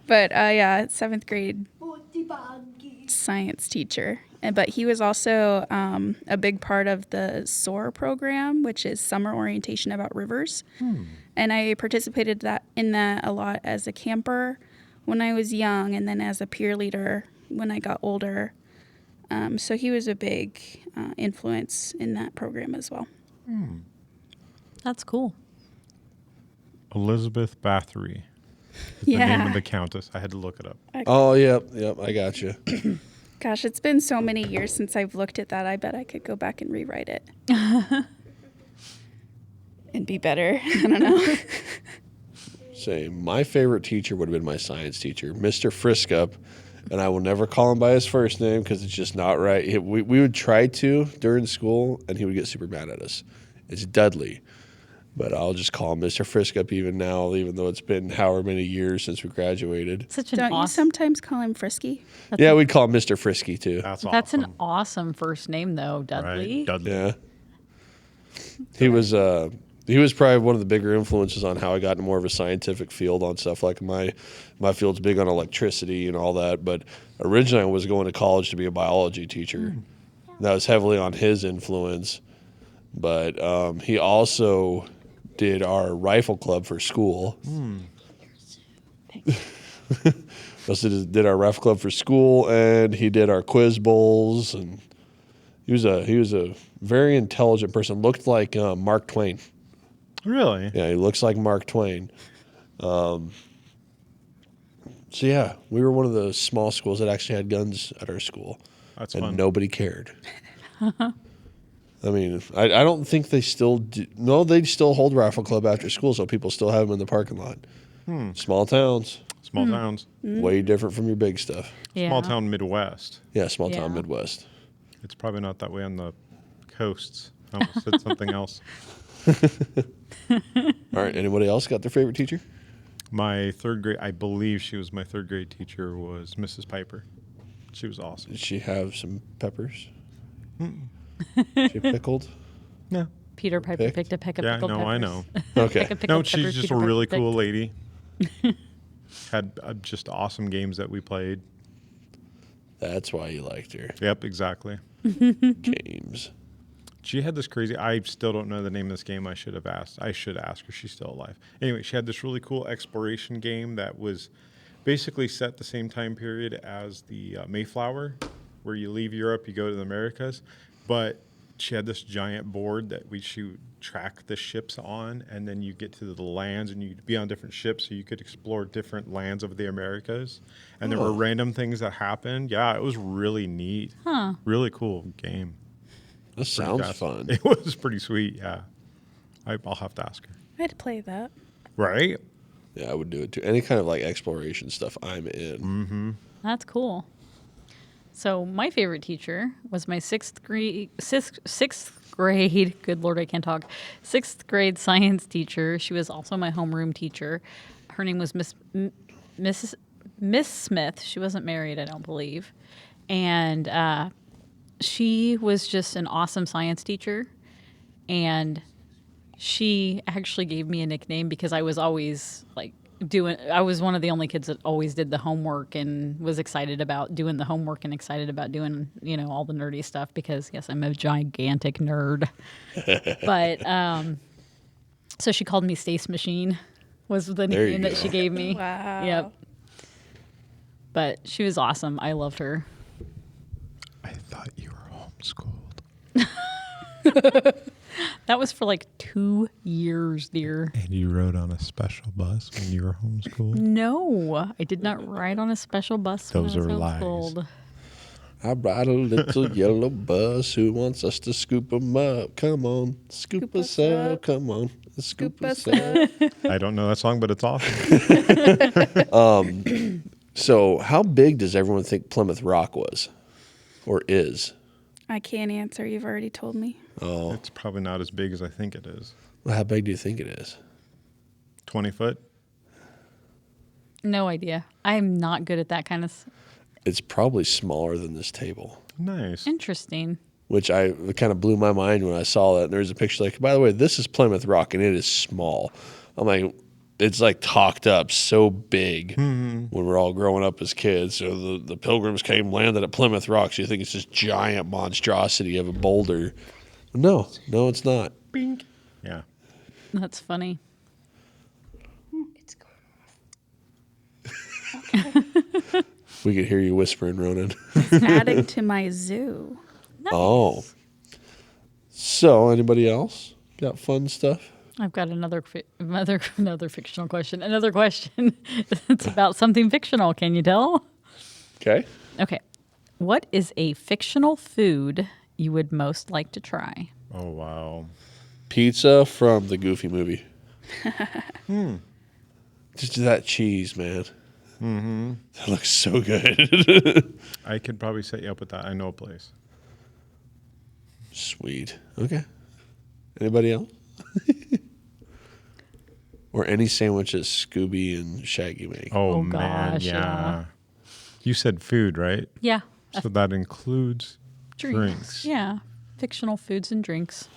Speaker 4: But yeah, 7th grade science teacher. But he was also a big part of the SOAR program, which is Summer Orientation About Rivers. And I participated in that a lot as a camper when I was young and then as a peer leader when I got older. So he was a big influence in that program as well.
Speaker 3: That's cool.
Speaker 2: Elizabeth Bathory. Is the name
Speaker 4: Yeah.
Speaker 2: of the countess. I had to look it up.
Speaker 1: Oh, yep. I got you.
Speaker 4: Gosh, it's been so many years since I've looked at that. I bet I could go back and rewrite it. And be better. I don't know.
Speaker 1: Say, my favorite teacher would have been my science teacher, Mr. Friskup. And I will never call him by his first name because it's just not right. We would try to during school, and he would get super mad at us. It's Dudley. But I'll just call him Mr. Friskup even now, even though it's been however many years since we graduated.
Speaker 3: Such an
Speaker 4: Don't you
Speaker 3: awesome.
Speaker 4: sometimes call him Frisky?
Speaker 1: Yeah, we'd call him Mr. Frisky too.
Speaker 2: That's awesome.
Speaker 3: That's an awesome first name though, Dudley.
Speaker 2: Right. Dudley.
Speaker 1: Yeah. He was probably one of the bigger influences on how I got into more of a scientific field on stuff. Like my field's big on electricity and all that, but originally I was going to college to be a biology teacher. That was heavily on his influence. But he also did our rifle club for school. Also did our rifle club for school, and he did our quiz bowls, and he was a very intelligent person. Looked like Mark Twain.
Speaker 2: Really?
Speaker 1: Yeah, he looks like Mark Twain. So yeah, we were one of the small schools that actually had guns at our school,
Speaker 2: That's
Speaker 1: and
Speaker 2: fun.
Speaker 1: nobody cared. I mean, I don't think they still do. No, they still hold rifle club after school, so people still have them in the parking lot. Small towns,
Speaker 2: Small towns.
Speaker 1: way different from your big stuff.
Speaker 3: Yeah.
Speaker 2: Small town Midwest.
Speaker 1: Yeah, small town
Speaker 3: Yeah.
Speaker 1: Midwest.
Speaker 2: It's probably not that way on the coasts. I almost said something else.
Speaker 1: All right, anybody else got their favorite teacher?
Speaker 2: My third grade, I believe she was my third grade teacher, was Mrs. Piper. She was awesome.
Speaker 1: Did she have some peppers? She pickled?
Speaker 2: No.
Speaker 3: Peter Piper
Speaker 1: Picked?
Speaker 3: picked a peck of
Speaker 2: Yeah,
Speaker 3: pickled
Speaker 2: no,
Speaker 3: peppers.
Speaker 2: I know.
Speaker 1: Okay.
Speaker 3: Pick a pickled
Speaker 2: No,
Speaker 3: pepper,
Speaker 2: she's just
Speaker 3: Peter
Speaker 2: a
Speaker 3: Piper
Speaker 2: really
Speaker 3: picked.
Speaker 2: cool lady. Had just awesome games that we played.
Speaker 1: That's why you liked her.
Speaker 2: Yep, exactly.
Speaker 1: James.
Speaker 2: She had this crazy. I still don't know the name of this game. I should have asked. I should ask her. She's still alive. Anyway, she had this really cool exploration game that was basically set the same time period as the Mayflower, where you leave Europe, you go to the Americas. But she had this giant board that she would track the ships on, and then you get to the lands, and you'd be on different ships, so you could explore different lands of the Americas. And there were
Speaker 1: Oh.
Speaker 2: random things that happened. Yeah, it was really neat.
Speaker 3: Huh.
Speaker 2: Really cool game.
Speaker 1: That
Speaker 2: Pretty
Speaker 1: sounds
Speaker 2: fast.
Speaker 1: fun.
Speaker 2: It was pretty sweet, yeah. I'll have to ask her.
Speaker 4: I'd play that.
Speaker 2: Right?
Speaker 1: Yeah, I would do it too. Any kind of like exploration stuff, I'm in.
Speaker 3: That's cool. So my favorite teacher was my sixth grade. Good Lord, I can't talk. Sixth grade science teacher. She was also my homeroom teacher. Her name was Miss Smith. She wasn't married, I don't believe, and she was just an awesome science teacher. And she actually gave me a nickname because I was always like I was one of the only kids that always did the homework and was excited about doing the homework and excited about doing, all the nerdy stuff because, yes, I'm a gigantic nerd. But so she called me Stace Machine was the
Speaker 1: There you
Speaker 3: nickname that
Speaker 1: go.
Speaker 3: she gave me.
Speaker 4: Wow.
Speaker 3: Yep. But she was awesome. I loved her.
Speaker 2: I thought you were homeschooled.
Speaker 3: That was for like 2 years, dear.
Speaker 2: And you rode on a special bus when you were homeschooled?
Speaker 3: No, I did not ride on a special bus.
Speaker 2: Those
Speaker 3: when I was
Speaker 2: are lies.
Speaker 3: homeschooled.
Speaker 1: I ride a little yellow bus. Who wants us to scoop 'em up? Come on, scoop us up. Come on, scoop us up.
Speaker 2: I don't know that song, but it's awesome.
Speaker 1: So, how big does everyone think Plymouth Rock was, or is?
Speaker 4: I can't answer. You've already told me.
Speaker 1: Oh,
Speaker 2: It's probably not as big as I think it is.
Speaker 1: well, how big do you think it is?
Speaker 2: 20 foot?
Speaker 3: No idea. I'm not good at that kind of.
Speaker 1: It's probably smaller than this table,
Speaker 2: Nice.
Speaker 3: Interesting.
Speaker 1: which it kind of blew my mind when I saw that. And there's a picture like, by the way, this is Plymouth Rock, and it is small. I'm like, it's like talked up so big when we're all growing up as kids. So the Pilgrims came, landed at Plymouth Rock. So you think it's this giant monstrosity of a boulder. No, it's not.
Speaker 2: Bink. Yeah.
Speaker 3: That's funny.
Speaker 5: It's going off.
Speaker 1: We could hear you whispering, Ronan.
Speaker 4: Adding to my zoo.
Speaker 3: Nice.
Speaker 1: Oh. So, anybody else got fun stuff?
Speaker 3: I've got another fictional question. Another question. It's about something fictional. Can you tell?
Speaker 1: Okay.
Speaker 3: Okay. What is a fictional food you would most like to try?
Speaker 2: Oh, wow.
Speaker 1: Pizza from the Goofy movie. Just that cheese, man. Mm-hmm. That looks so good.
Speaker 2: I could probably set you up with that. I know a place.
Speaker 1: Sweet. Okay. Anybody else? Or any sandwiches Scooby and Shaggy make.
Speaker 2: Oh,
Speaker 3: Oh,
Speaker 2: man.
Speaker 3: gosh,
Speaker 2: Yeah.
Speaker 3: yeah.
Speaker 2: You said food, right?
Speaker 3: Yeah.
Speaker 2: So that includes drinks.
Speaker 3: Yeah. Fictional foods and drinks.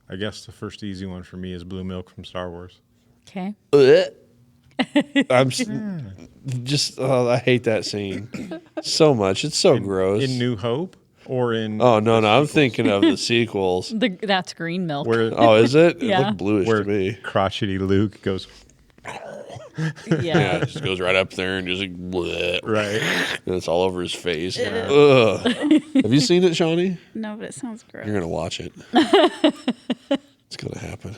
Speaker 2: I guess the first easy one for me is blue milk from Star Wars.
Speaker 3: Okay.
Speaker 1: I'm just, I hate that scene so much. It's so gross.
Speaker 2: In New Hope or in...
Speaker 1: Oh, no,
Speaker 2: the
Speaker 1: I'm
Speaker 2: sequels?
Speaker 1: thinking of the sequels.
Speaker 3: That's green milk.
Speaker 2: Where,
Speaker 1: Oh, is it? It
Speaker 3: Yeah.
Speaker 1: looked bluish
Speaker 2: where
Speaker 1: to me.
Speaker 2: crotchety Luke goes...
Speaker 1: Yeah, it just goes right up there and just like, bleh.
Speaker 2: Right.
Speaker 1: And it's all over his face. Ugh. Have you seen it, Shawnee?
Speaker 4: No, but it sounds gross.
Speaker 1: You're going to watch it. It's going to happen.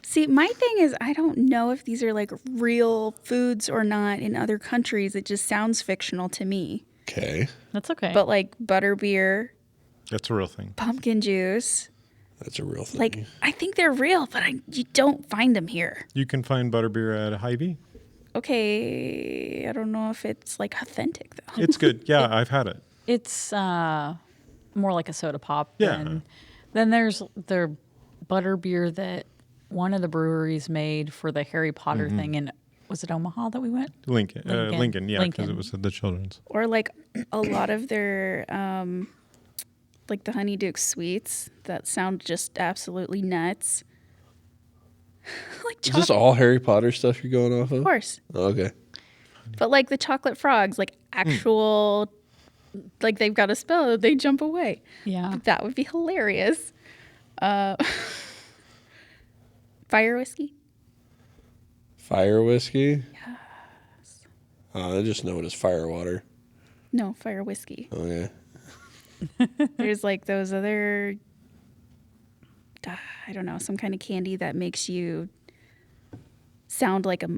Speaker 4: See, my thing is, I don't know if these are like real foods or not in other countries. It just sounds fictional to me.
Speaker 1: Okay.
Speaker 3: That's okay.
Speaker 4: But like butterbeer,
Speaker 2: That's a real thing.
Speaker 4: pumpkin juice,
Speaker 1: That's a real thing.
Speaker 4: like I think they're real, but you don't find them here.
Speaker 2: You can find butterbeer at Hy-Vee.
Speaker 4: Okay, I don't know if it's like authentic though.
Speaker 2: It's good. Yeah, I've had it.
Speaker 3: it's more like a soda pop.
Speaker 2: Yeah.
Speaker 3: Then there's their butter beer that one of the breweries made for the Harry Potter thing. And was it Omaha that we went?
Speaker 2: Lincoln.
Speaker 3: Lincoln.
Speaker 2: Yeah, because it
Speaker 3: Lincoln.
Speaker 2: was at the children's.
Speaker 4: Or like a lot of their like the Honeyduke sweets that sound just absolutely nuts. Like
Speaker 1: Is this all Harry Potter stuff you're going off of?
Speaker 4: Of course.
Speaker 1: Oh, okay.
Speaker 4: But like the chocolate frogs, like actual, like they've got a spell, they jump away.
Speaker 3: Yeah.
Speaker 4: That would be hilarious. Fire whiskey?
Speaker 1: Fire whiskey? Yes. I just know it as fire water.
Speaker 4: No, fire whiskey.
Speaker 1: Oh, yeah.
Speaker 4: There's like those other, I don't know, some kind of candy that makes you sound like a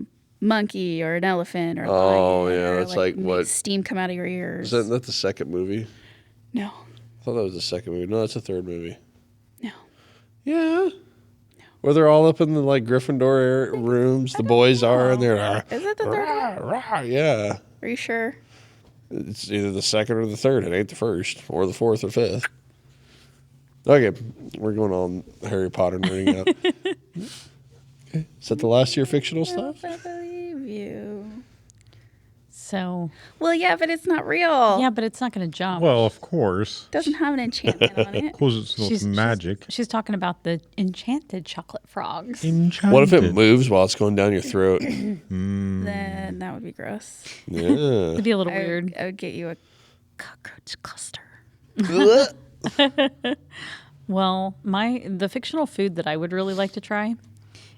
Speaker 4: monkey or an elephant or a
Speaker 1: Oh,
Speaker 4: lion,
Speaker 1: yeah,
Speaker 4: or,
Speaker 1: that's like
Speaker 4: make
Speaker 1: what-
Speaker 4: steam come out of your ears.
Speaker 1: Is that the second movie?
Speaker 4: No,
Speaker 1: I thought that was the second movie. No, that's the third movie.
Speaker 4: no.
Speaker 1: Yeah. Where they're all up in the like Gryffindor rooms. The boys are, and they're
Speaker 4: Is it the third one?
Speaker 1: yeah.
Speaker 4: Are you sure?
Speaker 1: It's either the second or the third. It ain't the first or the fourth or fifth. Okay, we're going on Harry Potter nerding out. Okay. Is that the last of your fictional stuff?
Speaker 4: I believe you.
Speaker 3: So
Speaker 4: Well, yeah, but it's not real.
Speaker 3: yeah, but it's not going to jump.
Speaker 2: Well, of course.
Speaker 4: It doesn't have an enchantment on it.
Speaker 2: Because it's not magic.
Speaker 3: She's talking about the enchanted chocolate frogs.
Speaker 1: What if it moves while it's going down your throat?
Speaker 4: Then that would be gross.
Speaker 1: Yeah.
Speaker 3: It'd be a little
Speaker 4: I
Speaker 3: weird.
Speaker 4: would get you a cockroach cluster.
Speaker 3: Well, the fictional food that I would really like to try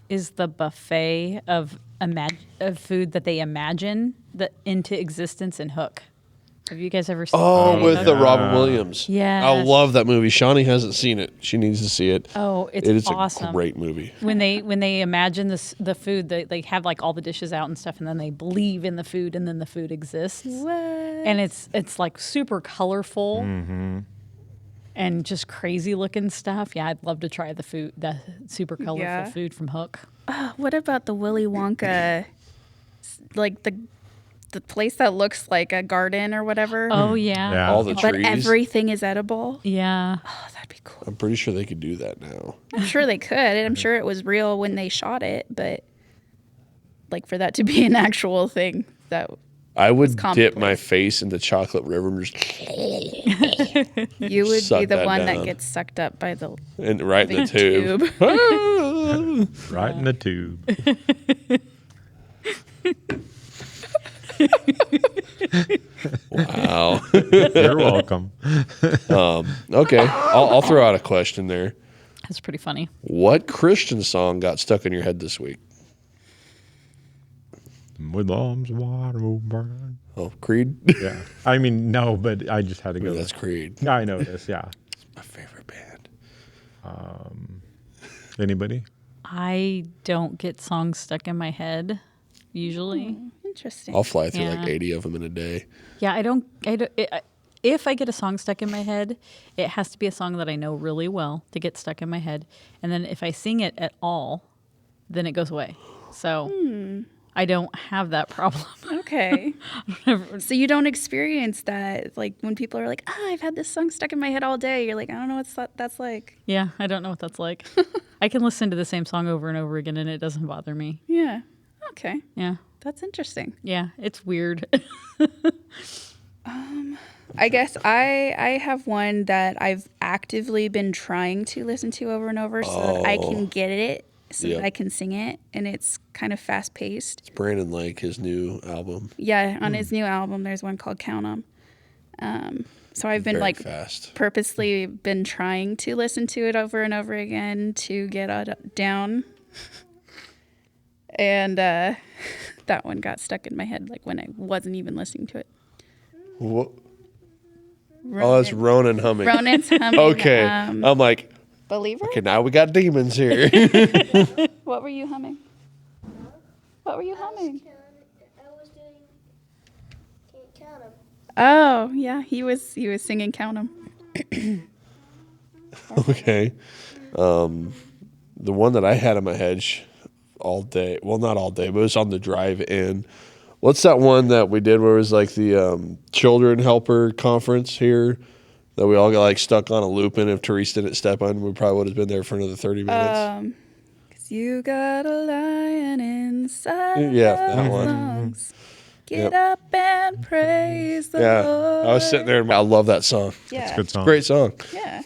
Speaker 3: is the buffet of food that they imagine into existence in Hook. Have you guys ever seen?
Speaker 1: Oh, with
Speaker 3: Hook?
Speaker 1: Robin Williams.
Speaker 3: Yes.
Speaker 1: I love that movie. Shawnee hasn't seen it. She needs to see it.
Speaker 3: Oh, it's
Speaker 1: It is
Speaker 3: awesome.
Speaker 1: a great movie.
Speaker 3: When they imagine the food, they have like all the dishes out and stuff, and then they believe in the food, and then the food exists.
Speaker 4: What?
Speaker 3: And it's like super colorful and just crazy looking stuff. Yeah, I'd love to try the super colorful
Speaker 4: Yeah.
Speaker 3: food from Hook.
Speaker 4: What about the Willy Wonka, like the place that looks like a garden or whatever?
Speaker 3: Oh yeah,
Speaker 2: Yeah.
Speaker 1: All the
Speaker 4: But
Speaker 1: trees.
Speaker 4: everything is edible.
Speaker 3: yeah.
Speaker 4: Oh, that'd be cool.
Speaker 1: I'm pretty sure they could do that now.
Speaker 4: I'm sure they could. And I'm sure it was real when they shot it, but like for that to be an actual thing, that
Speaker 1: I would dip
Speaker 4: commonplace.
Speaker 1: my face in the chocolate river and just
Speaker 4: you would
Speaker 1: Suck
Speaker 4: be the
Speaker 1: that
Speaker 4: one
Speaker 1: down.
Speaker 4: that gets sucked up by the
Speaker 1: and right in the
Speaker 4: big
Speaker 1: tube.
Speaker 4: tube.
Speaker 2: Right in the tube.
Speaker 1: Wow.
Speaker 2: You're welcome.
Speaker 1: Okay, I'll throw out a question there.
Speaker 3: That's pretty funny.
Speaker 1: What Christian song got stuck in your head this week?
Speaker 2: With arms wide open.
Speaker 1: Oh, Creed?
Speaker 2: Yeah. I mean, no, but I just had to go.
Speaker 1: That's Creed.
Speaker 2: I know this, yeah.
Speaker 1: My favorite band.
Speaker 2: Anybody?
Speaker 3: I don't get songs stuck in my head usually.
Speaker 4: Interesting.
Speaker 1: I'll fly through like
Speaker 3: Yeah.
Speaker 1: 80 of them in a day.
Speaker 3: Yeah, if I get a song stuck in my head, it has to be a song that I know really well to get stuck in my head. And then if I sing it at all, then it goes away. So I don't have that problem.
Speaker 4: Okay. So you don't experience that, like when people are like, I've had this song stuck in my head all day. You're like, I don't know what that's like.
Speaker 3: Yeah, I don't know what that's like. I can listen to the same song over and over again and it doesn't bother me.
Speaker 4: Yeah. Okay.
Speaker 3: Yeah.
Speaker 4: That's interesting.
Speaker 3: Yeah, it's weird.
Speaker 4: I guess I have one that I've actively been trying to listen to over and over so that I can get it, so
Speaker 1: Yep.
Speaker 4: that I can sing it, and it's kind of fast paced.
Speaker 1: It's Brandon Lake, his new album.
Speaker 4: Yeah, on his new album, there's one called Count 'Em. So I've been
Speaker 1: Very
Speaker 4: like
Speaker 1: fast.
Speaker 4: purposely been trying to listen to it over and over again to get down, and that one got stuck in my head like when I wasn't even listening to it.
Speaker 1: What? Oh, that's Ronan humming.
Speaker 4: Ronan's humming.
Speaker 1: Okay. I'm like,
Speaker 4: Believer?
Speaker 1: okay, now we got demons here.
Speaker 4: What were you humming? What were you humming?
Speaker 5: I was doing Can't Count 'Em.
Speaker 4: Oh, yeah, he was singing Count 'Em.
Speaker 1: Okay. The one that I had in my head all day, well, not all day, but it was on the drive in. What's that one that we did where it was like the children helper conference here that we all got like stuck on a loop in? If Therese didn't step on, we probably would have been there for another 30 minutes.
Speaker 4: 'Cause you got a lion inside
Speaker 1: Yeah,
Speaker 4: of
Speaker 1: that
Speaker 4: those
Speaker 1: one.
Speaker 4: lungs. Get
Speaker 1: Yep.
Speaker 4: up and praise the
Speaker 1: Yeah.
Speaker 4: Lord.
Speaker 1: I was sitting there and I love that song.
Speaker 4: Yeah.
Speaker 2: It's a good song.
Speaker 1: Great song.
Speaker 4: Yeah.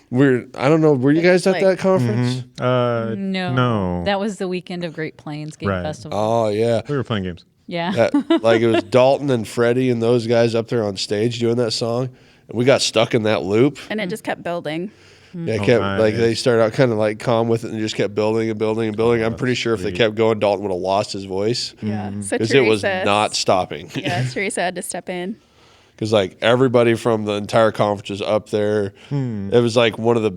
Speaker 1: I don't know, were you guys at
Speaker 4: like-
Speaker 1: that conference?
Speaker 3: No.
Speaker 2: No.
Speaker 3: That was the weekend of Great Plains Game
Speaker 2: Right.
Speaker 3: Festival.
Speaker 1: Oh, yeah.
Speaker 2: We were playing games.
Speaker 3: Yeah.
Speaker 1: Like it was Dalton and Freddie and those guys up there on stage doing that song. And we got stuck in that loop.
Speaker 4: And it just kept building.
Speaker 1: Yeah, it
Speaker 2: Oh,
Speaker 1: kept
Speaker 2: nice.
Speaker 1: like they started out kind of like calm with it and just kept building and building and building. I'm pretty sure if they
Speaker 2: sweet.
Speaker 1: kept going, Dalton would have lost his voice
Speaker 4: Yeah. So
Speaker 1: because it was
Speaker 4: Teresa-
Speaker 1: not stopping.
Speaker 4: Yeah, Teresa had to step in.
Speaker 1: Because like everybody from the entire conference was up there. It was like one of the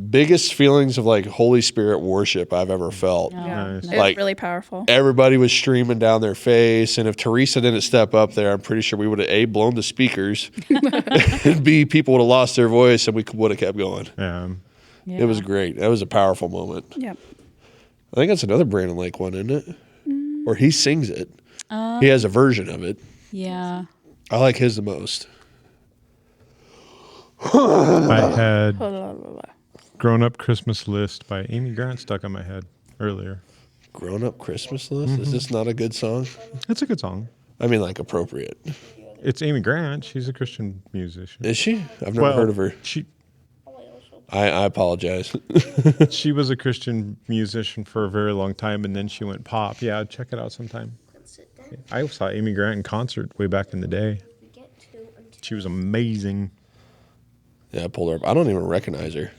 Speaker 1: biggest feelings of like Holy Spirit worship I've ever felt.
Speaker 4: Yeah.
Speaker 2: Nice.
Speaker 4: It was
Speaker 1: Like-
Speaker 4: really powerful.
Speaker 1: Everybody was streaming down their face, and if Teresa didn't step up there, I'm pretty sure we would have A, blown the speakers, and B, people would have lost their voice, and we would have kept going.
Speaker 2: Yeah.
Speaker 1: It was great. That was a powerful moment.
Speaker 4: Yep.
Speaker 1: I think that's another Brandon Lake one, isn't it? Or he sings it. He has a version of it.
Speaker 3: Yeah.
Speaker 1: I like his the most.
Speaker 2: I had
Speaker 4: Hold on.
Speaker 2: Grown Up Christmas List by Amy Grant stuck on my head earlier.
Speaker 1: Grown Up Christmas List? Is this not a good song?
Speaker 2: It's a good song.
Speaker 1: I mean, like appropriate.
Speaker 2: It's Amy Grant. She's a Christian musician.
Speaker 1: Is she? I've never heard of her. I apologize.
Speaker 2: She was a Christian musician for a very long time, and then she went pop. Yeah, check it out sometime. I saw Amy Grant in concert way back in the day. She was amazing.
Speaker 1: Yeah, I pulled her up. I don't even recognize her.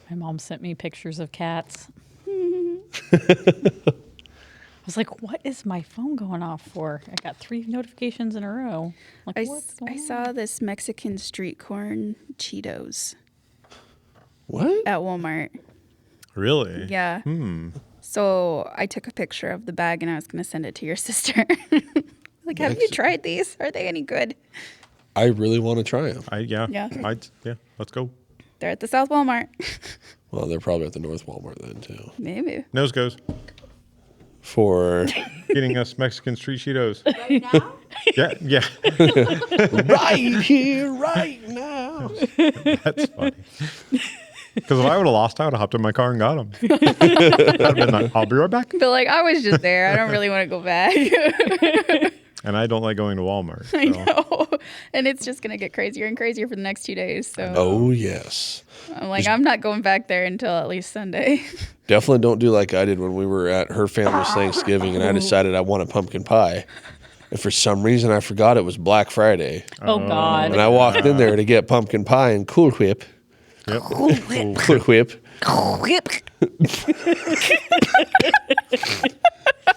Speaker 3: My mom sent me pictures of cats. I was like, what is my phone going off for? I got 3 notifications in a row. Like, what's going
Speaker 4: I
Speaker 3: on?
Speaker 4: saw this Mexican street corn Cheetos
Speaker 1: What?
Speaker 4: at Walmart.
Speaker 2: Really?
Speaker 4: Yeah. So I took a picture of the bag and I was going to send it to your sister. Like, have you tried these? Are they any good?
Speaker 1: I really want to try them.
Speaker 2: Yeah.
Speaker 4: Yeah.
Speaker 2: Let's go.
Speaker 4: They're at the South Walmart.
Speaker 1: Well, they're probably at the North Walmart then, too.
Speaker 4: Maybe.
Speaker 2: Nose goes.
Speaker 1: For
Speaker 2: Getting us Mexican street Cheetos.
Speaker 5: Right now?
Speaker 2: Yeah.
Speaker 1: right here, right now.
Speaker 2: That's funny. Because if I would have lost, I would have hopped in my car and got them. I'd have been like, I'll be right back.
Speaker 4: But like, I was just there. I don't really want to go back.
Speaker 2: And I don't like going to Walmart.
Speaker 4: I
Speaker 2: so-
Speaker 4: know. And it's just going to get crazier and crazier for the next 2 days. So
Speaker 1: Oh, yes.
Speaker 4: I'm like, I'm not going back there until at least Sunday.
Speaker 1: Definitely don't do like I did when we were at her family's Thanksgiving and I decided I wanted pumpkin pie. And for some reason, I forgot it was Black Friday.
Speaker 3: Oh, God.
Speaker 1: And I walked in there to get pumpkin pie and Cool Whip.
Speaker 2: Yep.
Speaker 1: Cool Whip.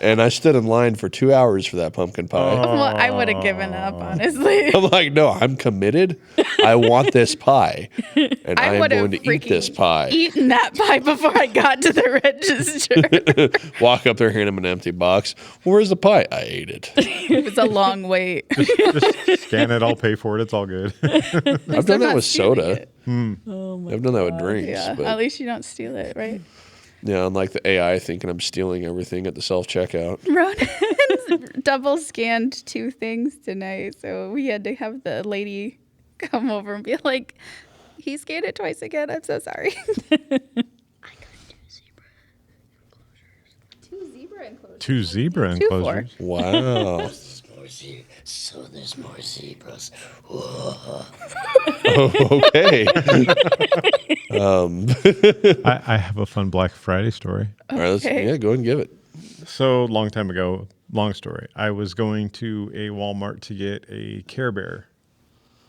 Speaker 1: And I stood in line for 2 hours for that pumpkin pie.
Speaker 4: Well, I would have given up, honestly.
Speaker 1: I'm like, no, I'm committed. I want this pie. And I am
Speaker 4: would have
Speaker 1: going to eat this pie.
Speaker 4: eaten that pie before I got to the register.
Speaker 1: Walk up there, hand him an empty box. Where's the pie? I ate it.
Speaker 4: It was a long wait.
Speaker 2: Just scan it. I'll pay for it. It's all good.
Speaker 1: I've done that
Speaker 4: not
Speaker 1: with
Speaker 4: stealing
Speaker 1: soda.
Speaker 4: it.
Speaker 1: I've done that with drinks.
Speaker 4: Yeah,
Speaker 1: But
Speaker 4: at least you don't steal it, right?
Speaker 1: yeah, unlike the AI thinking I'm stealing everything at the self checkout.
Speaker 4: Ronan's double scanned 2 things tonight, so we had to have the lady come over and be like, he scanned it twice again. I'm so sorry. Two zebra enclosures.
Speaker 2: 2 zebra
Speaker 4: 2 for.
Speaker 2: enclosures.
Speaker 1: Wow.
Speaker 6: So there's more zebras.
Speaker 1: Okay.
Speaker 2: I have a fun Black Friday story.
Speaker 1: All right, let's,
Speaker 4: Okay.
Speaker 1: yeah, go ahead and give it.
Speaker 2: So long time ago, long story. I was going to a Walmart to get a Care Bear.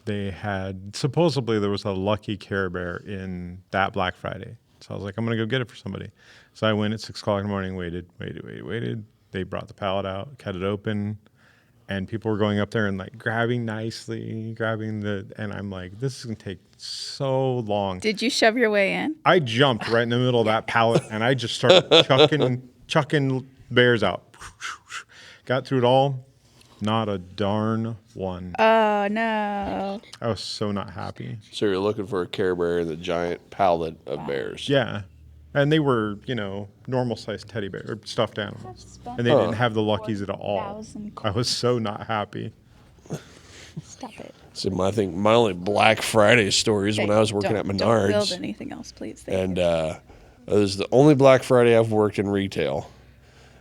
Speaker 2: They had supposedly there was a lucky Care Bear in that Black Friday. So I was like, I'm gonna go get it for somebody. So I went at 6 o'clock in the morning, waited. They brought the pallet out, cut it open, and people were going up there and like grabbing nicely, and I'm like, this is gonna take so long.
Speaker 4: Did you shove your way in?
Speaker 2: I jumped right in the middle of that pallet and I just started chucking bears out. Got through it all. Not a darn one.
Speaker 4: Oh, no.
Speaker 2: I was so not happy.
Speaker 1: So you're looking for a Care Bear in the giant pallet of bears.
Speaker 2: Yeah. And they were, normal sized teddy bear or stuffed animals. And they didn't have the luckies at all.
Speaker 4: 1,000
Speaker 2: I was so not happy.
Speaker 4: Stop it.
Speaker 1: So my only Black Friday story is when I was working at
Speaker 4: Don't
Speaker 1: Menards.
Speaker 4: build anything else, please. Thank
Speaker 1: And
Speaker 4: you.
Speaker 1: it was the only Black Friday I've worked in retail.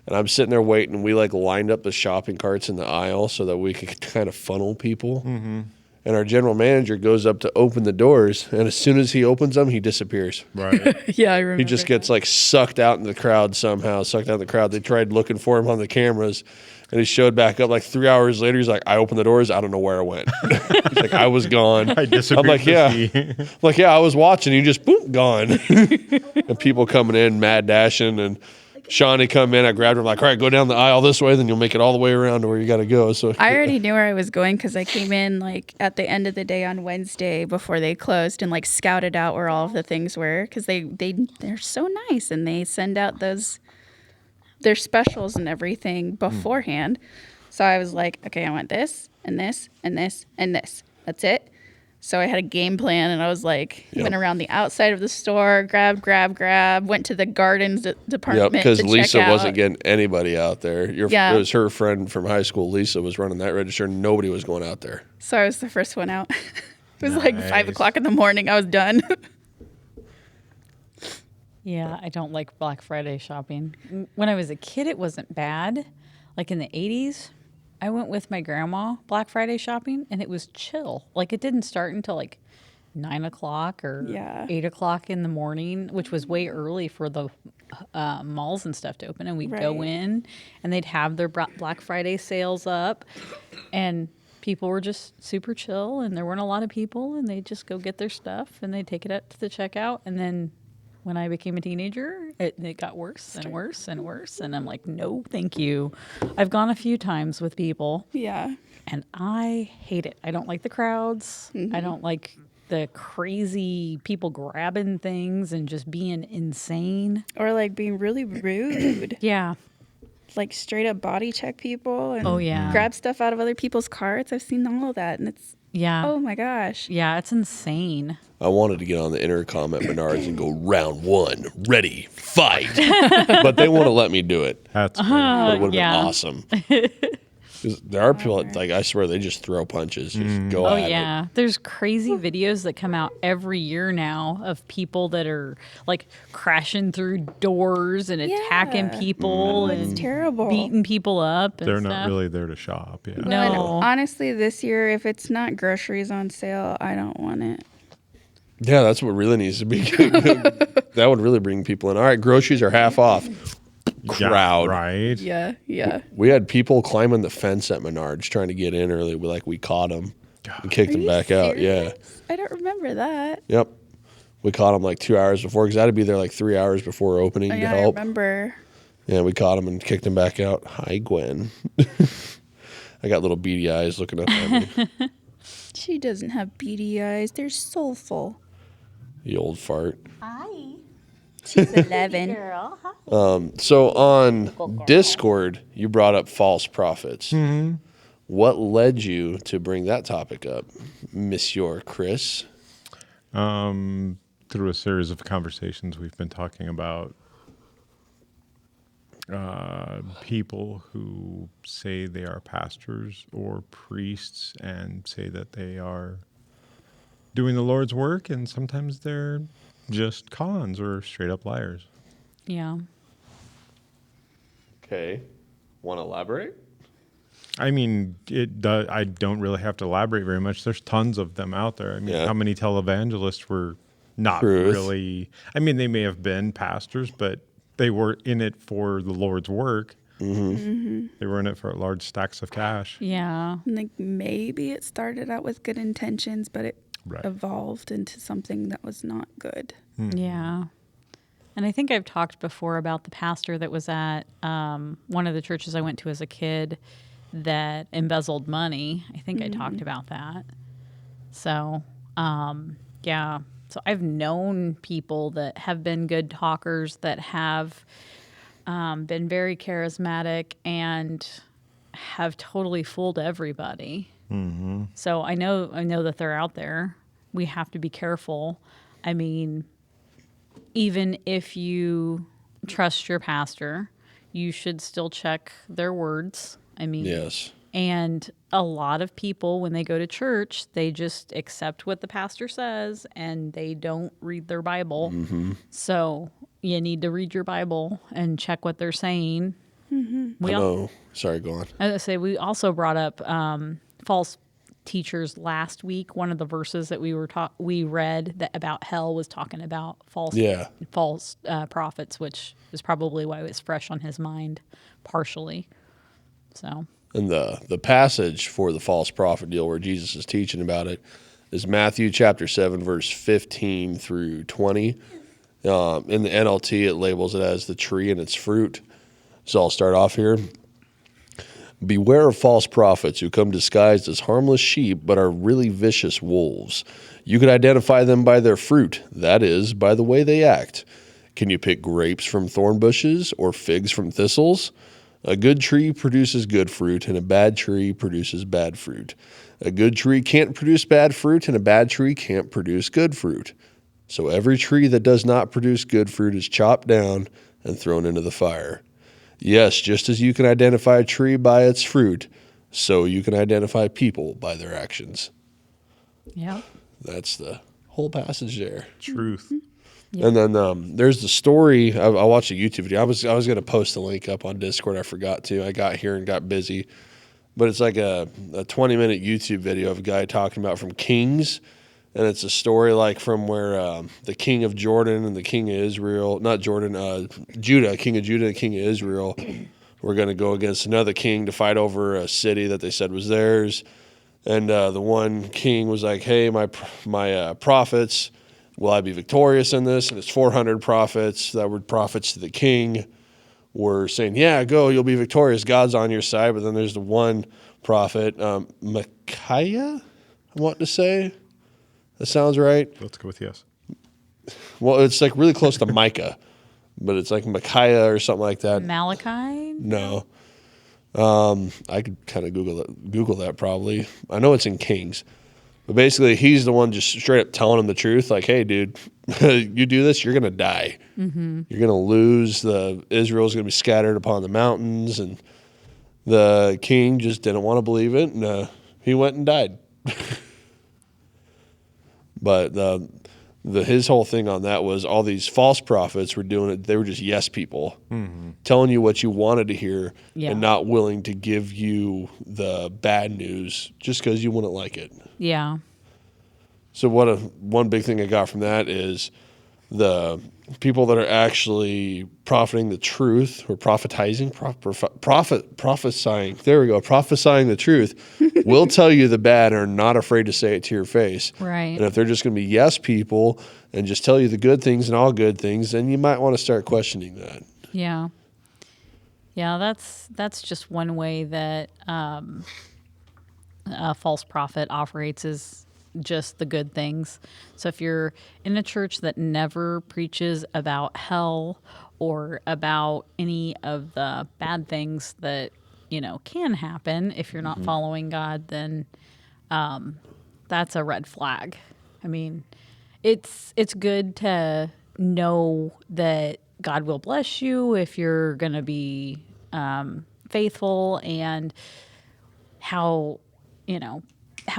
Speaker 1: And I'm sitting there waiting. We like lined up the shopping carts in the aisle so that we could kind of funnel people. Mm-hmm. And our general manager goes up to open the doors. And as soon as he opens them, he disappears.
Speaker 2: Right.
Speaker 4: Yeah, I remember.
Speaker 1: He just gets like sucked out in the crowd somehow, sucked out in the crowd. They tried looking for him on the cameras. And he showed back up like 3 hours later. He's like, I opened the doors. I don't know where I went. He's like, I was gone.
Speaker 2: I disappeared.
Speaker 1: I'm like, yeah. I was watching. You just, boom, gone. And people coming in, mad dashing. And Shawnee come in, I grabbed her, I'm like, all right, go down the aisle this way, then you'll make it all the way around to where you got to go. So
Speaker 4: I already knew where I was going because I came in like at the end of the day on Wednesday before they closed and like scouted out where all of the things were because they're so nice and they send out their specials and everything beforehand. So I was like, okay, I want this and this and this and this. That's it. So I had a game plan and I was like, went around the outside of the store, grab, went to the gardens department.
Speaker 1: because
Speaker 4: to
Speaker 1: Lisa
Speaker 4: check out.
Speaker 1: wasn't getting anybody out there. It was her friend from high school, Lisa, was running that register. Nobody was going out there.
Speaker 4: So I was the first one out. It was like 5
Speaker 2: Nice.
Speaker 4: o'clock in the morning. I was done.
Speaker 3: Yeah, I don't like Black Friday shopping. When I was a kid, it wasn't bad. Like in the 80s, I went with my grandma Black Friday shopping, and it was chill. Like it didn't start until like 9 o'clock or
Speaker 4: Yeah.
Speaker 3: 8 o'clock in the morning, which was way early for the malls and stuff to open. And we'd go
Speaker 4: Right.
Speaker 3: in, and they'd have their Black Friday sales up, and people were just super chill, and there weren't a lot of people, and they'd just go get their stuff, and they'd take it up to the checkout, and then when I became a teenager, it got worse and worse and worse. And I'm like, no, thank you. I've gone a few times with people
Speaker 4: Yeah.
Speaker 3: and I hate it. I don't like the crowds. I don't like the crazy people grabbing things and just being insane.
Speaker 4: Or like being really rude.
Speaker 3: Yeah.
Speaker 4: Like straight up body check people and
Speaker 3: Oh, yeah.
Speaker 4: grab stuff out of other people's carts. I've seen all of that and it's
Speaker 3: Yeah.
Speaker 4: oh my gosh.
Speaker 3: Yeah, it's insane.
Speaker 1: I wanted to get on the intercom at Menards and go round one, ready, fight. But they wouldn't let me do it.
Speaker 2: That's
Speaker 1: But it would have
Speaker 3: yeah.
Speaker 1: been awesome. 'Cause there are people that, like, I swear they just throw punches, just go
Speaker 3: Oh
Speaker 1: at it.
Speaker 3: yeah, there's crazy videos that come out every year now of people that are like crashing through doors and attacking
Speaker 4: Yeah.
Speaker 3: people
Speaker 4: It's
Speaker 3: and
Speaker 4: terrible.
Speaker 3: beating people up. And
Speaker 2: They're
Speaker 3: stuff.
Speaker 2: not really there to shop. Yeah.
Speaker 4: But
Speaker 3: No.
Speaker 4: honestly, this year, if it's not groceries on sale, I don't want it.
Speaker 1: Yeah, that's what really needs to be. That would really bring people in. All right, groceries are half off.
Speaker 2: Yeah,
Speaker 1: Crowd.
Speaker 2: right?
Speaker 4: Yeah. Yeah.
Speaker 1: We had people climbing the fence at Menards trying to get in early. We caught them and kicked
Speaker 4: Are
Speaker 1: them
Speaker 4: you
Speaker 1: back out. Yeah.
Speaker 4: serious? I don't remember that.
Speaker 1: Yep. We caught them like 2 hours before because I had to be there like 3 hours before opening
Speaker 4: Oh,
Speaker 1: to
Speaker 4: yeah, I
Speaker 1: help.
Speaker 4: remember.
Speaker 1: Yeah, we caught them and kicked them back out. Hi, Gwen. I got little beady eyes looking up at me.
Speaker 4: She doesn't have beady eyes. They're soulful.
Speaker 1: The old fart.
Speaker 4: She's 11.
Speaker 1: So on Discord, you brought up false prophets.
Speaker 2: Mm-hmm.
Speaker 1: What led you to bring that topic up, Monsieur Chris?
Speaker 2: Through a series of conversations, we've been talking about people who say they are pastors or priests and say that they are doing the Lord's work, and sometimes they're just cons or straight up liars.
Speaker 3: Yeah.
Speaker 1: Okay. Want to elaborate?
Speaker 2: I mean, it does. I don't really have to elaborate very much. There's tons of them out there. I mean,
Speaker 1: Yeah.
Speaker 2: how many televangelists were not
Speaker 1: Truth.
Speaker 2: really? I mean, they may have been pastors, but they were in it for the Lord's work.
Speaker 4: Mm-hmm.
Speaker 2: They were in it for large stacks of cash.
Speaker 3: Yeah.
Speaker 4: Like maybe it started out with good intentions, but it
Speaker 2: Right.
Speaker 4: evolved into something that was not good.
Speaker 3: Yeah. And I think I've talked before about the pastor that was at one of the churches I went to as a kid that embezzled money. I think I talked about that. So, yeah. So I've known people that have been good talkers that have been very charismatic and have totally fooled everybody. Mm-hmm. So I know that they're out there. We have to be careful. I mean, even if you trust your pastor, you should still check their words. I mean,
Speaker 1: Yes.
Speaker 3: and a lot of people, when they go to church, they just accept what the pastor says and they don't read their Bible. So you need to read your Bible and check what they're saying.
Speaker 1: I know. Sorry, go on.
Speaker 3: I was gonna say, we also brought up false teachers last week. One of the verses that we read that about hell was talking about false prophets, which is probably why it was fresh on his mind, partially. So
Speaker 1: And the passage for the false prophet deal where Jesus is teaching about it is Matthew chapter 7, verse 15 through 20. In the NLT, it labels it as the tree and its fruit. So I'll start off here. Beware of false prophets who come disguised as harmless sheep but are really vicious wolves. You can identify them by their fruit, that is, by the way they act. Can you pick grapes from thorn bushes or figs from thistles? A good tree produces good fruit, and a bad tree produces bad fruit. A good tree can't produce bad fruit, and a bad tree can't produce good fruit. So every tree that does not produce good fruit is chopped down and thrown into the fire. Yes, just as you can identify a tree by its fruit, so you can identify people by their actions.
Speaker 3: Yeah.
Speaker 1: That's the whole passage there.
Speaker 2: Truth.
Speaker 3: Yeah.
Speaker 1: And then there's the story. I watched a YouTube video. I was going to post a link up on Discord. I forgot to. I got here and got busy. But it's like a 20-minute YouTube video of a guy talking about from Kings. And it's a story like from where the king of Jordan and the king of Israel, not Jordan, Judah, king of Judah and king of Israel, were going to go against another king to fight over a city that they said was theirs. And the one king was like, hey, my prophets, will I be victorious in this? And it's 400 prophets that were prophets to the king were saying, yeah, go, you'll be victorious. God's on your side. But then there's the one prophet, Micaiah, I want to say. That sounds right.
Speaker 2: Let's go with yes.
Speaker 1: Well, it's like really close to Micah, but it's like Micaiah or something like that.
Speaker 3: Malachi?
Speaker 1: No. I could kind of Google that probably. I know it's in Kings. But basically, he's the one just straight up telling him the truth. Like, hey, dude, you do this, you're going to die. Mm-hmm. You're going to lose. Israel's going to be scattered upon the mountains. And the king just didn't want to believe it. And he went and died. But his whole thing on that was all these false prophets were doing it. They were just yes people, telling you what you wanted to hear and not willing to give you the bad news just because you wouldn't like it.
Speaker 3: Yeah.
Speaker 1: So one big thing I got from that is the people that are actually profiting the truth or prophesying. There we go. Prophesying the truth will tell you the bad and are not afraid to say it to your face.
Speaker 3: Right.
Speaker 1: And if they're just going to be yes people and just tell you the good things and all good things, then you might want to start questioning that.
Speaker 3: Yeah. Yeah, that's just one way that a false prophet operates is just the good things. So if you're in a church that never preaches about hell or about any of the bad things that, can happen if you're not following God, then that's a red flag. I mean, it's good to know that God will bless you if you're going to be faithful, and how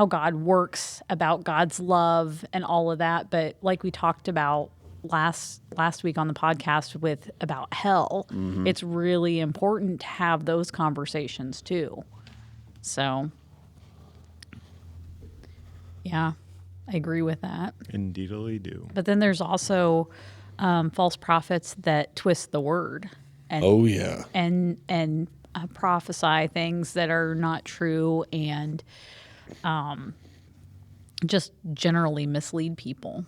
Speaker 3: God works, about God's love and all of that. But like we talked about last week on the podcast about hell, it's really important to have those conversations too. So, yeah, I agree with that.
Speaker 2: Indeedly do.
Speaker 3: But then there's also false prophets that twist the word and
Speaker 1: Oh, yeah.
Speaker 3: and prophesy things that are not true, and just generally mislead people.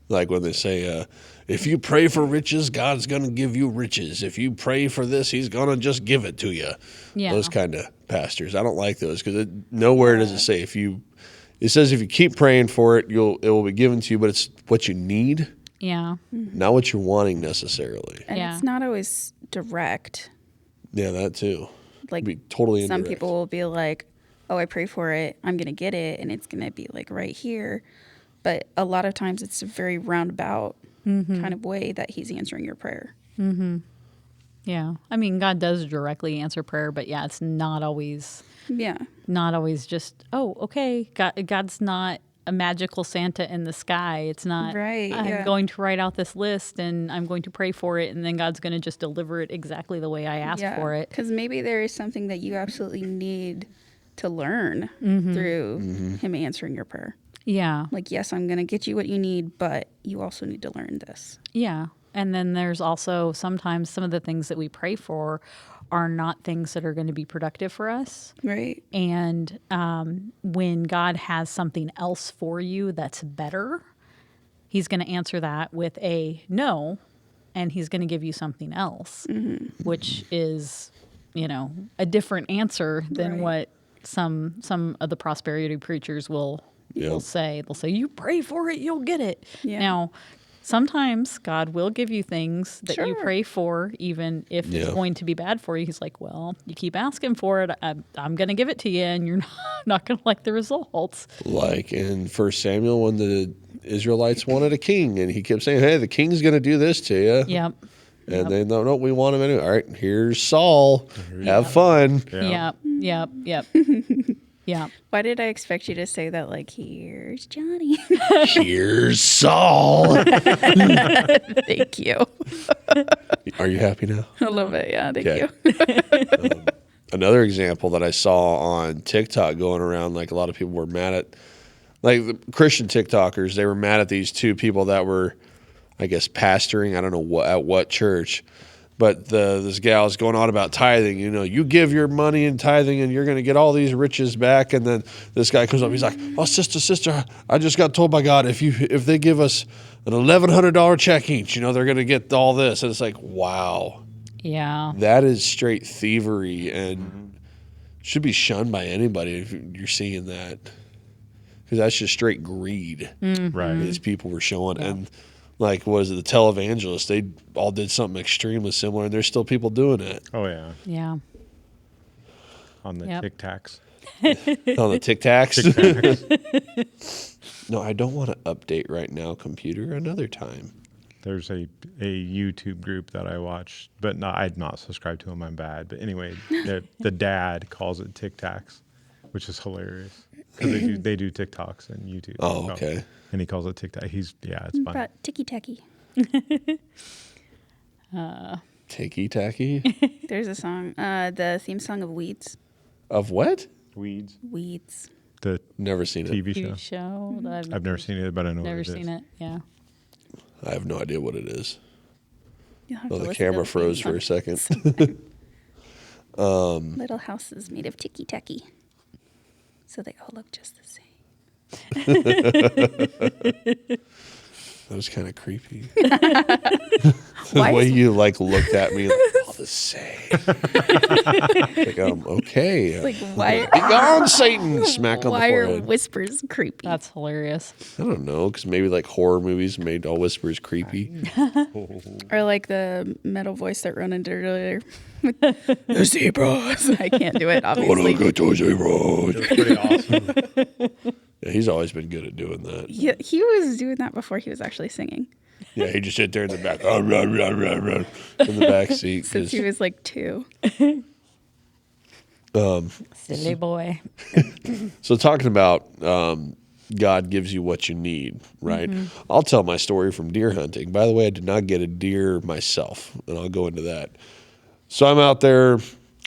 Speaker 1: Like when they say, if you pray for riches, God's going to give you riches. If you pray for this, he's going to just give it to you.
Speaker 3: Yeah.
Speaker 1: Those kind of pastors. I don't like those because nowhere does it say it says if you keep praying for it, it will be given to you, but it's what you need,
Speaker 3: Yeah.
Speaker 1: not what you're wanting necessarily.
Speaker 4: And
Speaker 3: Yeah.
Speaker 4: it's not always direct.
Speaker 1: Yeah, that too.
Speaker 4: Like
Speaker 1: Be totally
Speaker 4: some
Speaker 1: indirect.
Speaker 4: people will be like, oh, I pray for it, I'm going to get it, and it's going to be like right here. But a lot of times it's a very roundabout kind of way that he's answering your prayer.
Speaker 3: Yeah. I mean, God does directly answer prayer, but yeah, it's not always
Speaker 4: Yeah.
Speaker 3: just, oh, okay. God's not a magical Santa in the sky. It's not,
Speaker 4: Right,
Speaker 3: I'm
Speaker 4: yeah.
Speaker 3: going to write out this list and I'm going to pray for it, and then God's going to just deliver it exactly the way I asked for it.
Speaker 4: Because maybe there is something that you absolutely need to learn through him answering your prayer.
Speaker 3: Yeah.
Speaker 4: Like, yes, I'm going to get you what you need, but you also need to learn this.
Speaker 3: Yeah. And then there's also sometimes some of the things that we pray for are not things that are going to be productive for us.
Speaker 4: Right.
Speaker 3: And when God has something else for you that's better, he's going to answer that with a no, and he's going to give you something else, which is, a different answer than
Speaker 4: Right.
Speaker 3: what some of the prosperity preachers will
Speaker 1: Yep.
Speaker 3: say. They'll say, you pray for it, you'll get it.
Speaker 4: Yeah.
Speaker 3: Now, sometimes God will give you things that you
Speaker 4: Sure.
Speaker 3: pray for, even if it's
Speaker 1: Yeah.
Speaker 3: going to be bad for you. He's like, well, you keep asking for it, I'm going to give it to you, and you're not going to like the results.
Speaker 1: Like in 1 Samuel when the Israelites wanted a king, and he kept saying, hey, the king's going to do this to you.
Speaker 3: Yep.
Speaker 1: And they, no, we want him anyway. All right, here's Saul. Have fun.
Speaker 2: Yeah.
Speaker 3: Yep. Yeah.
Speaker 4: Why did I expect you to say that like, here's Johnny?
Speaker 1: Here's Saul.
Speaker 4: Thank you.
Speaker 1: Are you happy now?
Speaker 4: I love it. Yeah, thank
Speaker 1: Okay.
Speaker 4: you.
Speaker 1: Another example that I saw on TikTok going around, like a lot of people were mad at, like the Christian TikTokers, they were mad at these two people that were, I guess, pastoring. I don't know at what church, but this gal is going on about tithing. You give your money in tithing and you're going to get all these riches back. And then this guy comes up, he's like, oh, sister, I just got told by God if they give us an $1,100 check each, they're going to get all this. And it's like, wow,
Speaker 3: Yeah.
Speaker 1: that is straight thievery and should be shunned by anybody if you're seeing that, because that's just straight greed.
Speaker 2: Right.
Speaker 1: These people were showing. And like, what is it, the televangelists, they all did something extremely similar, and there's still people doing it.
Speaker 2: Oh yeah.
Speaker 3: Yeah.
Speaker 2: On the
Speaker 3: Yep.
Speaker 2: Tic Tacs.
Speaker 1: On the Tic Tacs.
Speaker 2: Tic Tacs.
Speaker 1: No, I don't want to update right now, computer, another time.
Speaker 2: There's a YouTube group that I watch, but I'd not subscribed to them. I'm bad. But anyway, the dad calls it Tic Tacs, which is hilarious because they do TikToks and YouTube.
Speaker 1: Oh, okay.
Speaker 2: And he calls it Tic Tac. It's fun.
Speaker 4: About ticky tacky.
Speaker 1: Ticky tacky?
Speaker 4: There's a song, the theme song of Weeds.
Speaker 1: Of what?
Speaker 2: Weeds.
Speaker 4: Weeds.
Speaker 2: The
Speaker 1: Never seen it.
Speaker 2: TV
Speaker 3: TV
Speaker 2: show.
Speaker 3: show that
Speaker 2: I've never seen it, but I know
Speaker 3: never
Speaker 2: what it
Speaker 3: seen
Speaker 2: is.
Speaker 3: it. Yeah.
Speaker 1: I have no idea what it is.
Speaker 4: You'll have
Speaker 1: Oh,
Speaker 4: to
Speaker 1: the
Speaker 4: listen to
Speaker 1: camera
Speaker 4: theme
Speaker 1: froze for a
Speaker 4: song.
Speaker 1: second.
Speaker 4: Little houses made of ticky tacky. So they all look just the same.
Speaker 1: That was kind of creepy. The
Speaker 4: Why
Speaker 1: way
Speaker 4: is-
Speaker 1: you looked at me, all the same. Okay.
Speaker 4: Like, why?
Speaker 1: Be gone, Satan! Smack on the
Speaker 4: Why are
Speaker 1: forehead.
Speaker 4: whispers creepy?
Speaker 3: That's hilarious.
Speaker 1: I don't know, because maybe horror movies made all whispers creepy.
Speaker 4: Or like the metal voice that run into earlier. The zebras. I can't do it, obviously.
Speaker 2: It's pretty awesome.
Speaker 1: Yeah, he's always been good at doing that.
Speaker 4: He was doing that before he was actually singing.
Speaker 1: Yeah, he just sit there in the back, in the back seat.
Speaker 4: Since he was like 2.
Speaker 3: Silly boy.
Speaker 1: So talking about God gives you what you need, right? I'll tell my story from deer hunting. By the way, I did not get a deer myself, and I'll go into that. So I'm out there.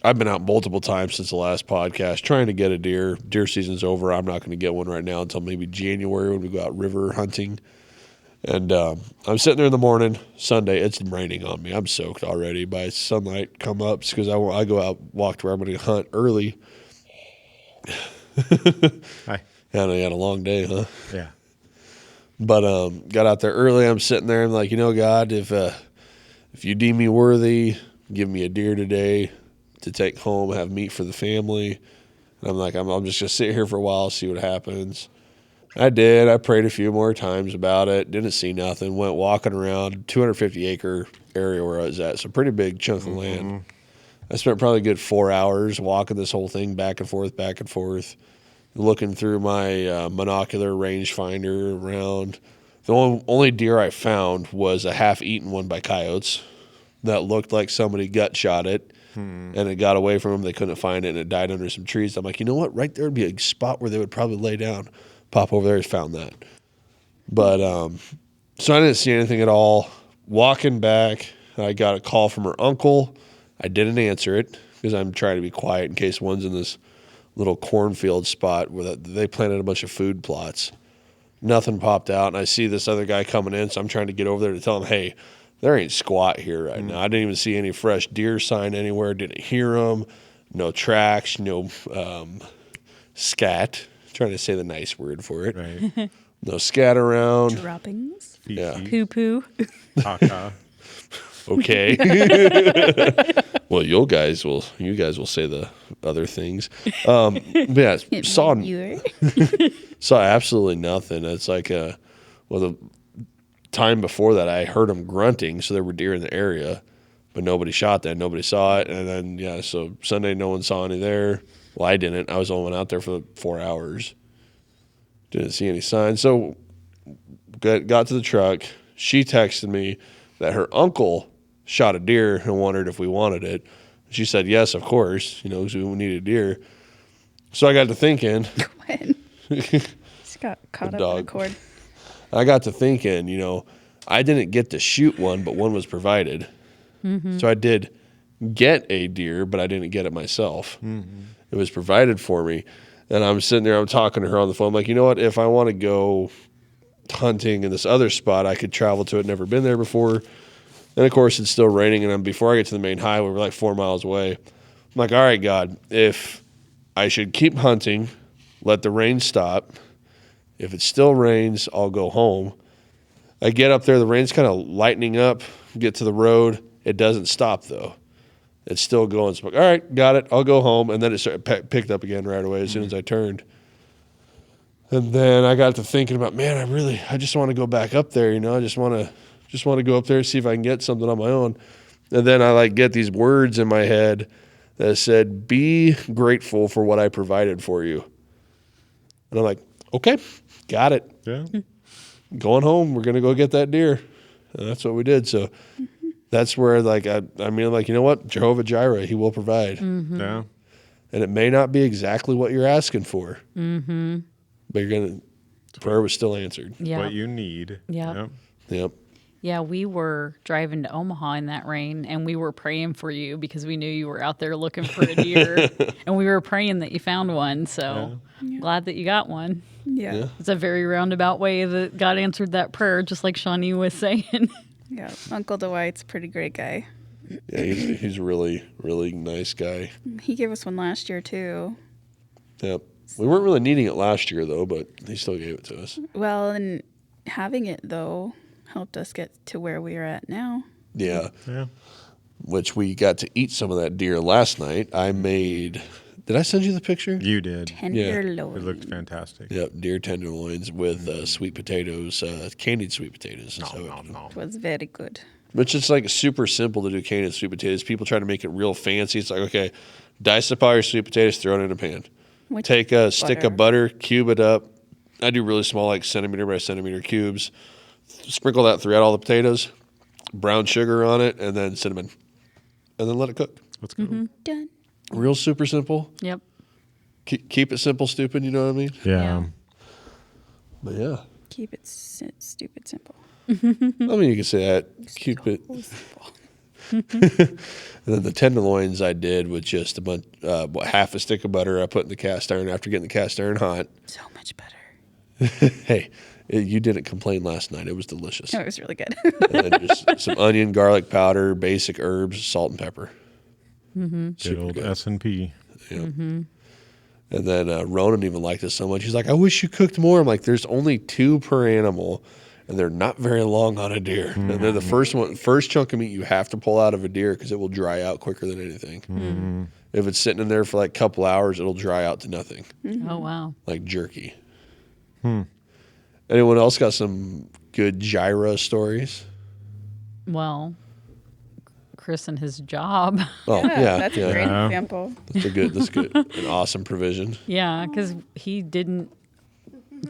Speaker 1: I've been out multiple times since the last podcast trying to get a deer. Deer season's over. I'm not going to get one right now until maybe January when we go out river hunting. And I'm sitting there in the morning, Sunday. It's raining on me. I'm soaked already by sunlight come up because I go out, walk to where I'm going to hunt early.
Speaker 2: Hi.
Speaker 1: And I had a long day, huh?
Speaker 2: Yeah.
Speaker 1: But got out there early. I'm sitting there. I'm like, God, if you deem me worthy, give me a deer today to take home, have meat for the family. And I'm like, I'm just going to sit here for a while, see what happens. I did. I prayed a few more times about it. Didn't see nothing. Went walking around 250-acre area where I was at. So pretty big chunk of land. I spent probably a good 4 hours walking this whole thing back and forth, looking through my monocular rangefinder around. The only deer I found was a half-eaten one by coyotes that looked like somebody gut shot it. And it got away from them. They couldn't find it, and it died under some trees. I'm like, you know what? Right there would be a spot where they would probably lay down. Pop over there, found that. But so I didn't see anything at all. Walking back, I got a call from her uncle. I didn't answer it because I'm trying to be quiet in case one's in this little cornfield spot where they planted a bunch of food plots. Nothing popped out, and I see this other guy coming in, so I'm trying to get over there to tell him, hey, there ain't squat here right now. I didn't even see any fresh deer sign anywhere. Didn't hear them. No tracks. No scat. Trying to say the nice word for it.
Speaker 2: Right.
Speaker 1: No scat around.
Speaker 4: Droppings.
Speaker 1: Yeah.
Speaker 3: Poo poo.
Speaker 2: Caca.
Speaker 1: Okay. Well, you guys will say the other things. But yeah, saw absolutely nothing. It's like the time before that I heard them grunting, so there were deer in the area, but nobody shot that. Nobody saw it. And then so Sunday no one saw any there. Well, I didn't. I was the only one out there for 4 hours. Didn't see any signs. So got to the truck. She texted me that her uncle shot a deer and wondered if we wanted it. She said yes, of course, because we needed a deer. So I got to thinking.
Speaker 4: When? Just got caught up in a cord.
Speaker 1: I got to thinking, I didn't get to shoot one, but one was provided. Mm-hmm. So I did get a deer, but I didn't get it myself. Mm-hmm. It was provided for me. And I'm sitting there, I'm talking to her on the phone. I'm like, you know what? If I want to go hunting in this other spot, I could travel to it. Never been there before. And of course, it's still raining. And before I get to the main highway, we're like 4 miles away. I'm like, all right, God, if I should keep hunting, let the rain stop. If it still rains, I'll go home. I get up there, the rain's kind of lightening up, get to the road. It doesn't stop, though. It's still going. So I'm like, all right, got it. I'll go home. And then it picked up again right away as soon as I turned. And then I got to thinking about, man, I just want to go back up there. I just want to go up there and see if I can get something on my own. And then I get these words in my head that said, be grateful for what I provided for you. And I'm like, okay, got it.
Speaker 2: Yeah.
Speaker 1: Going home, we're going to go get that deer. And that's what we did. So that's where, you know what? Jehovah Jireh, he will provide.
Speaker 2: Mm-hmm. Yeah.
Speaker 1: And it may not be exactly what you're asking for. Mm-hmm. But prayer was still answered.
Speaker 3: Yeah.
Speaker 2: What you need.
Speaker 3: Yeah.
Speaker 1: Yep.
Speaker 3: Yeah, we were driving to Omaha in that rain, and we were praying for you because we knew you were out there looking for a deer, and we were praying that you found one. So glad that you got one.
Speaker 4: Yeah.
Speaker 3: It's a very roundabout way that God answered that prayer, just like Shawnee was saying.
Speaker 4: Yeah. Uncle Dwight's a pretty great guy.
Speaker 1: Yeah, he's a really, really nice guy.
Speaker 4: He gave us one last year, too.
Speaker 1: Yep. We weren't really needing it last year, though, but he still gave it to us.
Speaker 4: Well, and having it, though, helped us get to where we are at now.
Speaker 1: Yeah.
Speaker 2: Yeah.
Speaker 1: Which we got to eat some of that deer last night. Did I send you the picture?
Speaker 2: You did.
Speaker 4: Tenderloin.
Speaker 2: It looked fantastic.
Speaker 1: Yep, deer tenderloins with sweet potatoes, candied sweet potatoes.
Speaker 4: It was very good.
Speaker 1: Which is super simple to do candied sweet potatoes. People try to make it real fancy. It's like, okay, dice up all your sweet potatoes, throw it in a pan. Take a stick of butter, cube it up. I do really small, centimeter by centimeter cubes. Sprinkle that throughout all the potatoes, brown sugar on it, and then cinnamon. And then let it cook.
Speaker 2: Let's go. Mm-hmm.
Speaker 4: Done.
Speaker 1: Real super simple.
Speaker 3: Yep.
Speaker 1: Keep it simple, stupid, you know what I mean?
Speaker 2: Yeah.
Speaker 1: But yeah.
Speaker 4: Keep it stupid simple.
Speaker 1: I mean, you can say that. Keep it. And then the tenderloins I did with just a bunch, half a stick of butter I put in the cast iron after getting the cast iron hot.
Speaker 4: So much better.
Speaker 1: Hey, you didn't complain last night. It was delicious.
Speaker 4: No, it was really good.
Speaker 1: And then just some onion, garlic powder, basic herbs, salt and pepper.
Speaker 3: Mm-hmm.
Speaker 2: Good old S&P.
Speaker 1: Yep.
Speaker 3: Mm-hmm.
Speaker 1: And then Ronan even liked this so much. He's like, I wish you cooked more. I'm like, there's only 2 per animal, and they're not very long on a deer. Mm-hmm. And they're the first chunk of meat you have to pull out of a deer because it will dry out quicker than anything. Mm-hmm. If it's sitting in there for a couple hours, it'll dry out to nothing.
Speaker 3: Mm-hmm. Oh, wow.
Speaker 1: Like jerky. Anyone else got some good Jireh stories?
Speaker 3: Well, Chris and his job.
Speaker 1: Oh, yeah.
Speaker 4: That's a great example.
Speaker 1: That's good. An awesome provision.
Speaker 3: Yeah, because he didn't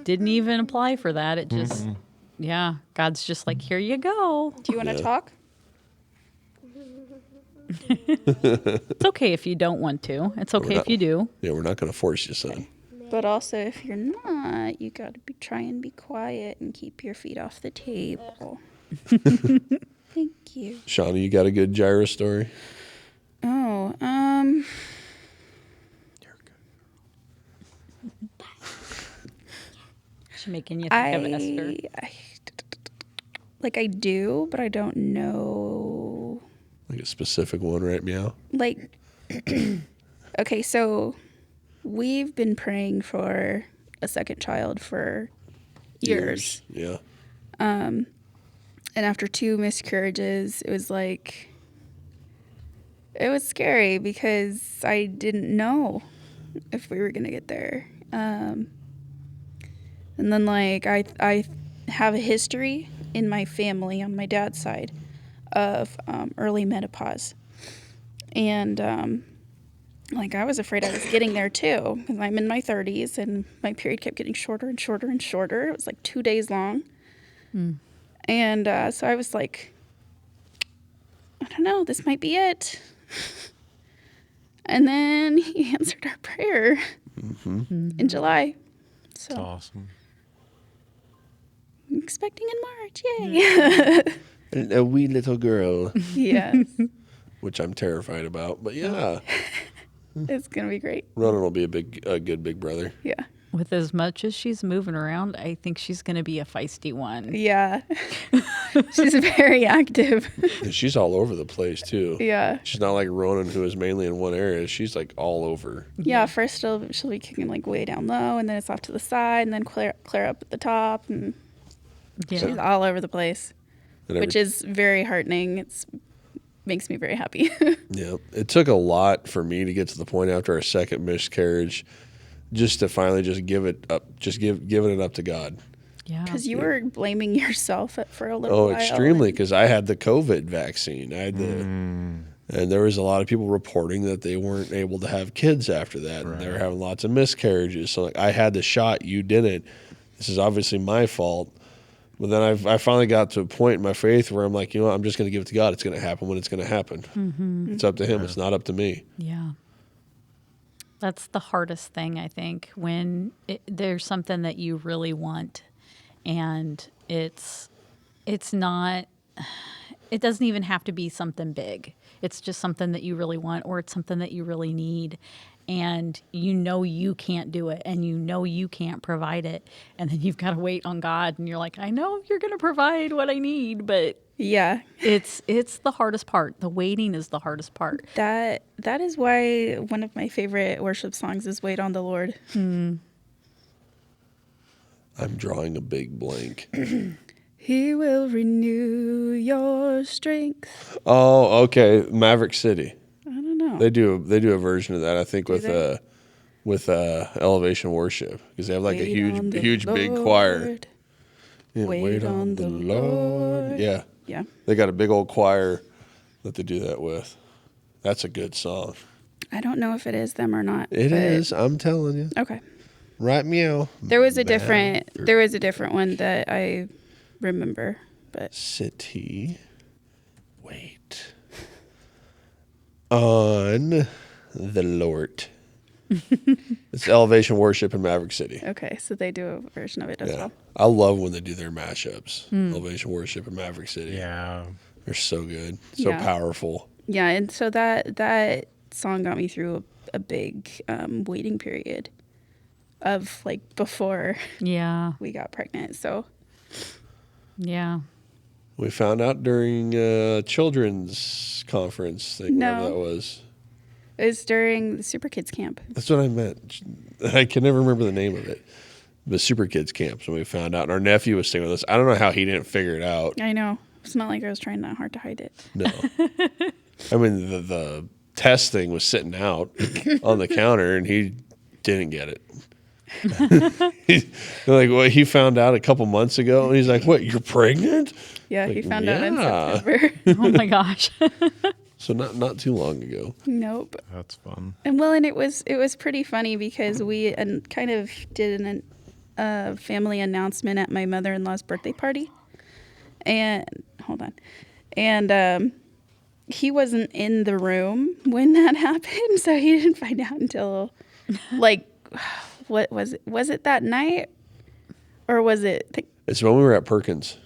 Speaker 3: even apply for that. It just, God's just like, here you go.
Speaker 4: Do you want to talk?
Speaker 3: It's okay if you don't want to. It's okay if you do.
Speaker 1: Yeah, we're not going to force you, son.
Speaker 4: But also, if you're not, you got to try and be quiet and keep your feet off the table. Thank you.
Speaker 1: Shawnee, you got a good Jireh story?
Speaker 4: Oh,
Speaker 3: She's making you think of Esther.
Speaker 4: I do, but I don't know.
Speaker 1: Like a specific one, right? Meow?
Speaker 4: Okay, so we've been praying for a second child for years.
Speaker 1: Yeah.
Speaker 4: And after 2 miscarriages, it was scary because I didn't know if we were going to get there. And then I have a history in my family on my dad's side of early menopause. And I was afraid I was getting there too, because I'm in my 30s and my period kept getting shorter and shorter and shorter. It was 2 days long. And so I was like, I don't know, this might be it. And then he answered our prayer in July. So
Speaker 2: That's awesome.
Speaker 4: I'm expecting in March. Yay.
Speaker 1: And a wee little girl,
Speaker 4: Yes.
Speaker 1: which I'm terrified about. But yeah,
Speaker 4: It's going to be great.
Speaker 1: Ronan will be a good big brother.
Speaker 4: Yeah.
Speaker 3: With as much as she's moving around, I think she's going to be a feisty one.
Speaker 4: Yeah. She's very active.
Speaker 1: And she's all over the place too.
Speaker 4: Yeah.
Speaker 1: She's not like Ronan, who is mainly in one area. She's all over.
Speaker 4: Yeah, first she'll be kicking way down low, and then it's off to the side, and then clear up at the top, and
Speaker 3: Yeah.
Speaker 4: she's all over the place,
Speaker 1: And
Speaker 4: which is very heartening. Makes me very happy.
Speaker 1: Yeah, it took a lot for me to get to the point after our second miscarriage, just to finally just give it up, giving it up to God.
Speaker 3: Yeah.
Speaker 4: Because you were blaming yourself for a little while.
Speaker 1: Extremely, because I had the COVID vaccine. I had and there was a lot of people reporting that they weren't able to have kids after that, and they were having lots of miscarriages. So I had the shot, you didn't. This is obviously my fault. But then I finally got to a point in my faith where I'm like, you know what, I'm just going to give it to God. It's going to happen when it's going to happen. It's up to Him. It's not up to me.
Speaker 3: Yeah. That's the hardest thing, I think, when there's something that you really want and it's not, it doesn't even have to be something big. It's just something that you really want, or it's something that you really need. And you can't do it, and you can't provide it. And then you've got to wait on God, and you're like, I know you're going to provide what I need, but
Speaker 4: Yeah.
Speaker 3: it's the hardest part. The waiting is the hardest part.
Speaker 4: That is why one of my favorite worship songs is "Wait on the Lord."
Speaker 1: I'm drawing a big blank.
Speaker 4: He will renew your strength.
Speaker 1: Oh, okay. Maverick City.
Speaker 4: I don't know.
Speaker 1: They do a version of that, I think, with
Speaker 4: they?
Speaker 1: Elevation Worship, because they have like
Speaker 4: Wait on
Speaker 1: a
Speaker 4: the
Speaker 1: huge big choir.
Speaker 4: Lord.
Speaker 1: Yeah,
Speaker 4: Wait on the Lord.
Speaker 1: Yeah,
Speaker 4: Yeah.
Speaker 1: they got a big old choir that they do that with. That's a good song.
Speaker 4: I don't know if it is them or not.
Speaker 1: It
Speaker 4: but-
Speaker 1: is. I'm telling you.
Speaker 4: Okay.
Speaker 1: Right, meow.
Speaker 4: There was a different one that I remember, but
Speaker 1: City. Wait. On the Lord. It's Elevation Worship in Maverick City.
Speaker 4: okay, so they do a version of it as
Speaker 1: Yeah.
Speaker 4: well.
Speaker 1: I love when they do their mashups. Elevation Worship in Maverick City.
Speaker 2: Yeah.
Speaker 1: They're so good. So
Speaker 4: Yeah.
Speaker 1: powerful.
Speaker 4: Yeah, and so that song got me through a big waiting period of before
Speaker 3: Yeah.
Speaker 4: we got pregnant. So
Speaker 3: Yeah.
Speaker 1: We found out during children's conference thing, whatever
Speaker 4: No.
Speaker 1: that was.
Speaker 4: it was during the Super Kids camp.
Speaker 1: That's what I meant. I can never remember the name of it. The Super Kids camps when we found out. And our nephew was staying with us. I don't know how he didn't figure it out.
Speaker 4: I know. It's not like I was trying that hard to hide it.
Speaker 1: No. I mean, the test thing was sitting out on the counter, and he didn't get it. He found out a couple months ago, and he's like, "What? You're pregnant?"
Speaker 4: Yeah, he found out in
Speaker 1: yeah.
Speaker 4: September.
Speaker 3: Oh my gosh.
Speaker 1: So not too long ago.
Speaker 4: Nope.
Speaker 2: That's fun.
Speaker 4: And it was pretty funny because we kind of did a family announcement at my mother-in-law's birthday party. And hold on. And he wasn't in the room when that happened, so he didn't find out until what was it? Was it that night? Or was it
Speaker 1: It's when we were at Perkins.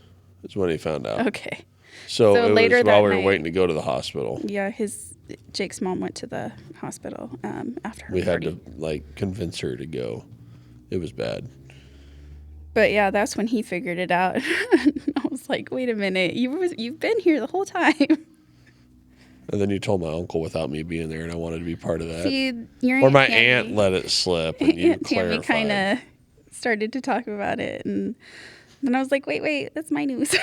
Speaker 1: It's when he found out.
Speaker 4: okay.
Speaker 1: So it
Speaker 4: later
Speaker 1: was
Speaker 4: that
Speaker 1: while we were
Speaker 4: night-
Speaker 1: waiting to go to the hospital.
Speaker 4: Yeah, Jake's mom went to the hospital after her
Speaker 1: We had
Speaker 4: party.
Speaker 1: to convince her to go. It was bad.
Speaker 4: But yeah, that's when he figured it out. I was like, "Wait a minute, you've been here the whole time."
Speaker 1: And then you told my uncle without me being there, and I wanted to be part of that.
Speaker 4: See, your
Speaker 1: Or my
Speaker 4: Tammy-
Speaker 1: aunt let it slip, and you
Speaker 4: Aunt Tammy
Speaker 1: clarified.
Speaker 4: kind of started to talk about it, and And I was like, wait, that's my news.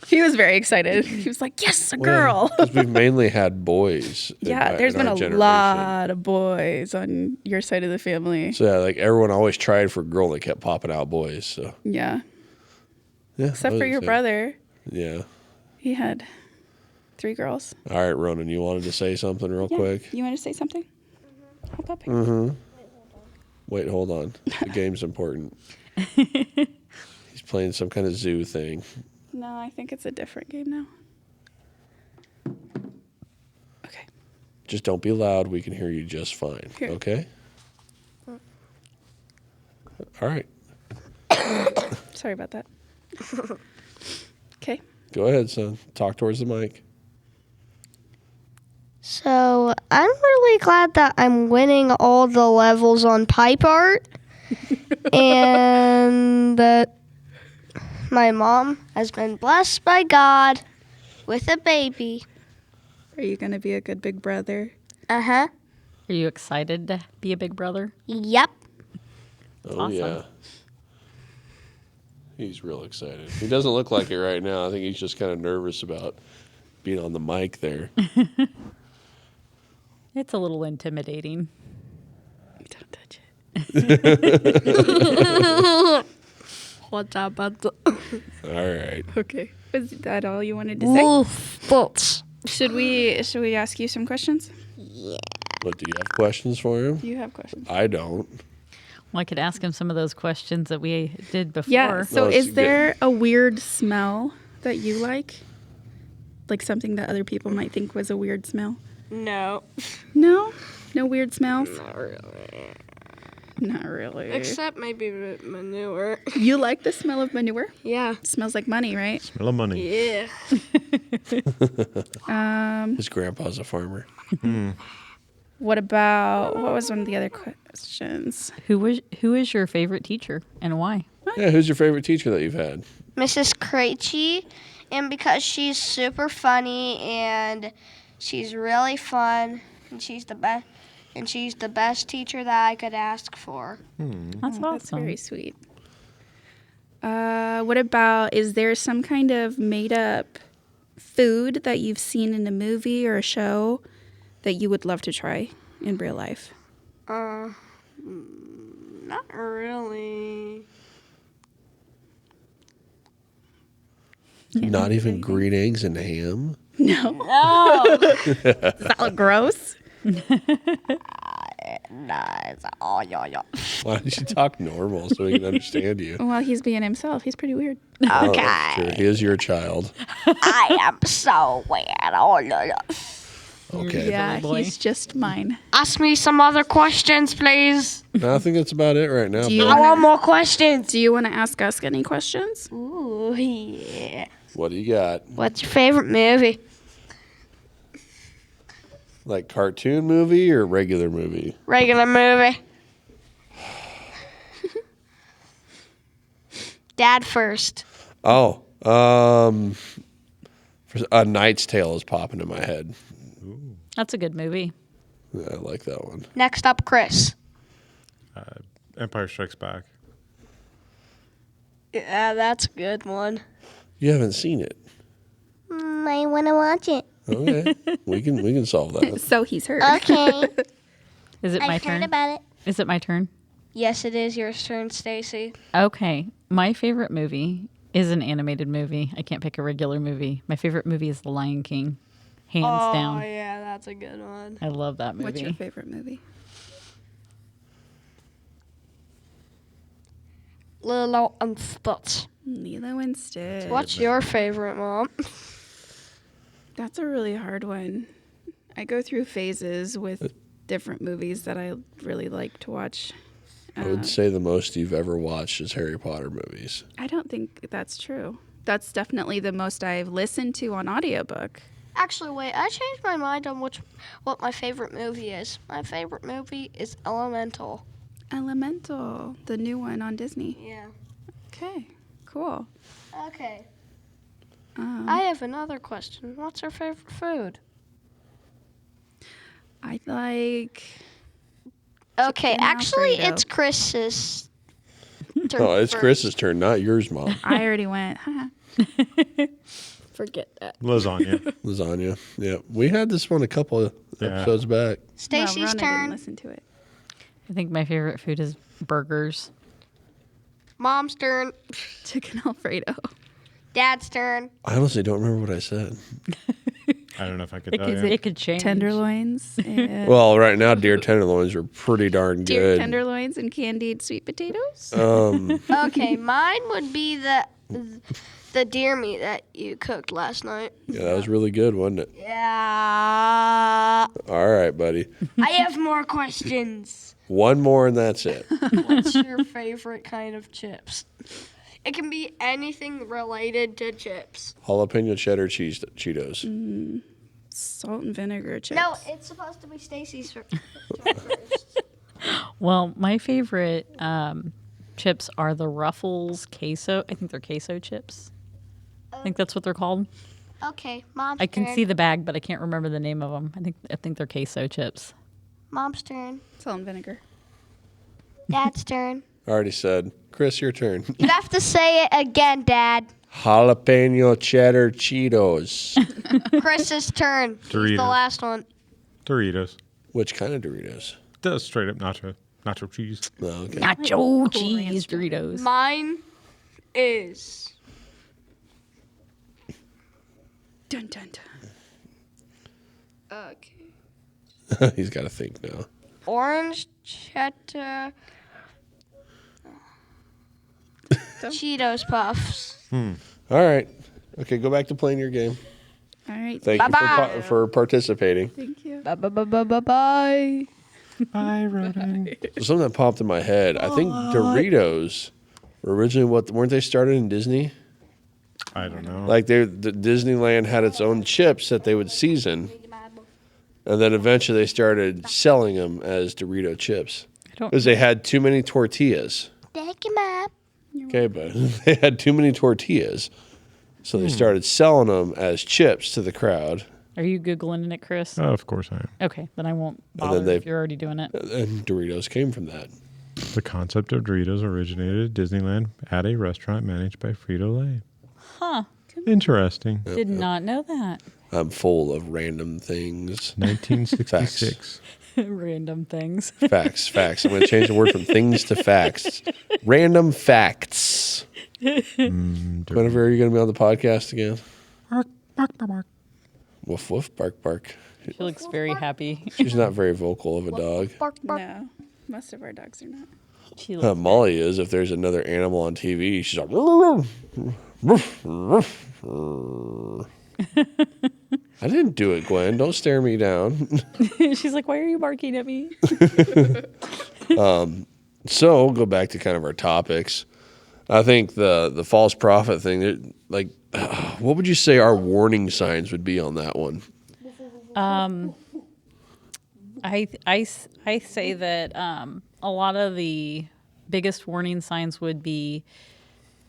Speaker 4: He was very excited. He was like, yes, a girl.
Speaker 1: Because we've mainly had boys.
Speaker 4: Yeah, there's been a lot of boys on your side of the family.
Speaker 1: So yeah, like everyone always tried for a girl, and they kept popping out boys. So
Speaker 4: Yeah.
Speaker 1: yeah,
Speaker 4: Except for your brother.
Speaker 1: Yeah.
Speaker 4: He had 3 girls.
Speaker 1: All right, Ronan, you wanted to say something real quick?
Speaker 4: You want to say something? Hop up here.
Speaker 1: Mm-hmm. Wait, hold on. The game's important. He's playing some kind of zoo thing.
Speaker 4: No, I think it's a different game now. Okay.
Speaker 1: Just don't be loud. We can hear you just fine.
Speaker 4: Here.
Speaker 1: Okay? All right.
Speaker 4: Sorry about that. Okay.
Speaker 1: Go ahead, son. Talk towards the mic.
Speaker 7: So I'm really glad that I'm winning all the levels on pipe art and that my mom has been blessed by God with a baby.
Speaker 4: Are you going to be a good big brother?
Speaker 7: Uh-huh.
Speaker 3: Are you excited to be a big brother?
Speaker 7: Yep.
Speaker 1: Oh,
Speaker 3: awesome.
Speaker 1: yeah. He's real excited. He doesn't look like it right now. I think he's just kind of nervous about being on the mic there.
Speaker 3: It's a little intimidating.
Speaker 4: Don't touch it.
Speaker 7: What's up, bud?
Speaker 1: All right.
Speaker 4: Okay. Was that all you wanted to say?
Speaker 7: Wolf.
Speaker 4: Should we ask you some questions?
Speaker 1: What, do you have questions for him?
Speaker 4: Do you have questions?
Speaker 1: I don't.
Speaker 3: Well, I could ask him some of those questions that we did before.
Speaker 4: Yeah. So
Speaker 1: No, it's
Speaker 4: is there a weird smell that you like? Like something that other people might think was a weird smell?
Speaker 7: No.
Speaker 4: No? No weird smells?
Speaker 7: Not really.
Speaker 4: Not really.
Speaker 7: Except maybe manure.
Speaker 4: You like the smell of manure?
Speaker 7: Yeah.
Speaker 4: It smells like money, right?
Speaker 2: Smell of money.
Speaker 7: Yeah.
Speaker 1: His grandpa's a farmer.
Speaker 4: What was one of the other questions?
Speaker 3: Who is your favorite teacher and why?
Speaker 1: Yeah, who's your favorite teacher that you've had?
Speaker 7: Mrs. Krejci, and because she's super funny and she's really fun and she's the best teacher that I could ask for.
Speaker 3: That's awesome.
Speaker 4: That's very sweet. What about, is there some kind of made up food that you've seen in a movie or a show that you would love to try in real life?
Speaker 7: Not really.
Speaker 1: Not even green eggs and ham?
Speaker 4: No.
Speaker 7: No.
Speaker 4: Does that look gross?
Speaker 7: Nah, it's all yo.
Speaker 1: Why don't you talk normal so we can understand you?
Speaker 4: Well, he's being himself. He's pretty weird.
Speaker 1: Oh,
Speaker 7: Okay.
Speaker 1: that's true. He is your child.
Speaker 7: I am so weird. Oh, yo.
Speaker 1: Okay.
Speaker 4: Yeah,
Speaker 3: boy.
Speaker 4: he's just mine.
Speaker 7: Ask me some other questions, please.
Speaker 1: No, I think that's about it right now.
Speaker 4: Do you
Speaker 1: but
Speaker 7: I want more questions.
Speaker 4: Do you want to ask us any questions?
Speaker 7: Ooh, yeah.
Speaker 1: what do you got?
Speaker 7: What's your favorite movie?
Speaker 1: Like cartoon movie or regular movie?
Speaker 7: Regular movie. Dad first.
Speaker 1: Oh, A Knight's Tale is popping in my head.
Speaker 3: That's a good movie.
Speaker 1: Yeah, I like that one.
Speaker 7: Next up, Chris.
Speaker 2: Empire Strikes Back.
Speaker 7: Yeah, that's a good one.
Speaker 1: You haven't seen it.
Speaker 7: I want to watch it.
Speaker 1: Okay, we can solve that.
Speaker 4: So he's heard.
Speaker 7: Okay.
Speaker 3: Is it my
Speaker 7: I've
Speaker 3: turn?
Speaker 7: heard about it.
Speaker 3: Is it my turn?
Speaker 7: Yes, it is your turn, Stacy.
Speaker 3: Okay. My favorite movie is an animated movie. I can't pick a regular movie. My favorite movie is The Lion King. Hands down.
Speaker 7: yeah, that's a good one.
Speaker 3: I love that movie.
Speaker 4: What's your favorite movie?
Speaker 7: Lilo and Stitch.
Speaker 4: Lilo and Stitch.
Speaker 7: What's your favorite, Mom?
Speaker 4: That's a really hard one. I go through phases with different movies that I really like to watch.
Speaker 1: I would say the most you've ever watched is Harry Potter movies.
Speaker 4: I don't think that's true. That's definitely the most I've listened to on audiobook.
Speaker 7: Actually, wait, I changed my mind on what my favorite movie is. My favorite movie is Elemental.
Speaker 4: Elemental, the new one on Disney.
Speaker 7: Yeah.
Speaker 4: Okay, cool.
Speaker 7: Okay.
Speaker 4: I
Speaker 7: I have another question. What's your favorite food?
Speaker 4: like
Speaker 7: Okay,
Speaker 4: Chicken
Speaker 7: actually,
Speaker 4: Alfredo.
Speaker 7: it's Chris's. turn.
Speaker 1: Oh, it's
Speaker 7: first.
Speaker 1: Chris's turn, not yours, Mom.
Speaker 4: I already went.
Speaker 3: Forget that.
Speaker 2: Lasagna.
Speaker 1: Lasagna. Yeah, we had this one a couple of episodes back.
Speaker 7: Stacy's
Speaker 4: Rona didn't
Speaker 7: turn.
Speaker 4: listen to it.
Speaker 3: I think my favorite food is burgers.
Speaker 7: Mom's turn.
Speaker 4: Chicken Alfredo.
Speaker 7: Dad's turn.
Speaker 1: I honestly don't remember what I said.
Speaker 2: I don't know if I could tell you.
Speaker 3: It could change.
Speaker 4: Tenderloins. And
Speaker 1: Well, right now, deer tenderloins are pretty darn
Speaker 4: deer
Speaker 1: good.
Speaker 4: tenderloins and candied sweet potatoes.
Speaker 7: Okay, mine would be the deer meat that you cooked last night.
Speaker 1: Yeah, that was really good, wasn't it?
Speaker 7: Yeah.
Speaker 1: All right, buddy.
Speaker 7: I have more questions.
Speaker 1: One more and that's it.
Speaker 7: What's your favorite kind of chips? It can be anything related to chips.
Speaker 1: Jalapeno cheddar cheese Cheetos.
Speaker 4: Salt and vinegar chips.
Speaker 7: No, it's supposed to be Stacy's first.
Speaker 3: Well, my favorite chips are the Ruffles queso. I think they're queso chips. I think that's what they're called.
Speaker 7: Okay, Mom's
Speaker 3: I can
Speaker 7: turn.
Speaker 3: see the bag, but I can't remember the name of them. I think they're queso chips.
Speaker 7: Mom's turn.
Speaker 4: Salt and vinegar.
Speaker 7: Dad's turn.
Speaker 1: I already said. Chris, your turn.
Speaker 7: You have to say it again, Dad.
Speaker 1: Jalapeno cheddar Cheetos.
Speaker 7: Chris's turn. He's the
Speaker 2: Doritos.
Speaker 7: last one.
Speaker 2: Doritos.
Speaker 1: Which kind of Doritos?
Speaker 2: Does straight up nacho cheese.
Speaker 1: Oh, okay.
Speaker 3: Nacho cheese Doritos.
Speaker 7: Mine is
Speaker 4: Dun dun dun.
Speaker 7: okay.
Speaker 1: He's got to think now.
Speaker 7: Orange cheddar Cheetos Puffs.
Speaker 1: All right. Okay, go back to playing your game.
Speaker 4: All right.
Speaker 1: Thank you
Speaker 7: Bye-bye.
Speaker 1: for participating.
Speaker 4: Thank you.
Speaker 3: Bye.
Speaker 2: Bye, Rodan.
Speaker 1: Something that popped in my head. I think Doritos were originally weren't they started in Disney?
Speaker 2: I don't know.
Speaker 1: Like the Disneyland had its own chips that they would season, and then eventually they started selling them as Dorito chips because they had too many tortillas.
Speaker 7: Thank you, Mom.
Speaker 1: Okay, but they had too many tortillas, so they started selling them as chips to the crowd.
Speaker 3: Are you Googling it, Chris?
Speaker 2: Of course I am.
Speaker 3: Okay, then I won't
Speaker 1: then
Speaker 3: bother
Speaker 1: they-
Speaker 3: if you're already doing it.
Speaker 1: And Doritos came from that.
Speaker 2: The concept of Doritos originated at Disneyland at a restaurant managed by Frito-Lay.
Speaker 3: Huh.
Speaker 2: Interesting.
Speaker 3: Did not know that.
Speaker 1: I'm full of random things.
Speaker 2: 1966.
Speaker 3: Random things.
Speaker 1: Facts. I'm going to change the word from things to facts. Random facts. Whenever are you going to be on the podcast again?
Speaker 2: Bark, bark, bark, bark.
Speaker 1: Woof, woof, bark, bark.
Speaker 3: She looks very happy.
Speaker 1: She's not very vocal of a dog.
Speaker 7: Bark, bark.
Speaker 4: No. Most of our dogs are not.
Speaker 3: She looks
Speaker 1: Molly is. If there's another animal on TV, she's like, "Ruff, ruff, ruff." I didn't do it, Gwen. Don't stare me down.
Speaker 3: She's like, why are you barking at me?
Speaker 1: So we'll go back to kind of our topics. I think the false prophet thing, like, what would you say our warning signs would be on that one?
Speaker 3: I say that a lot of the biggest warning signs would be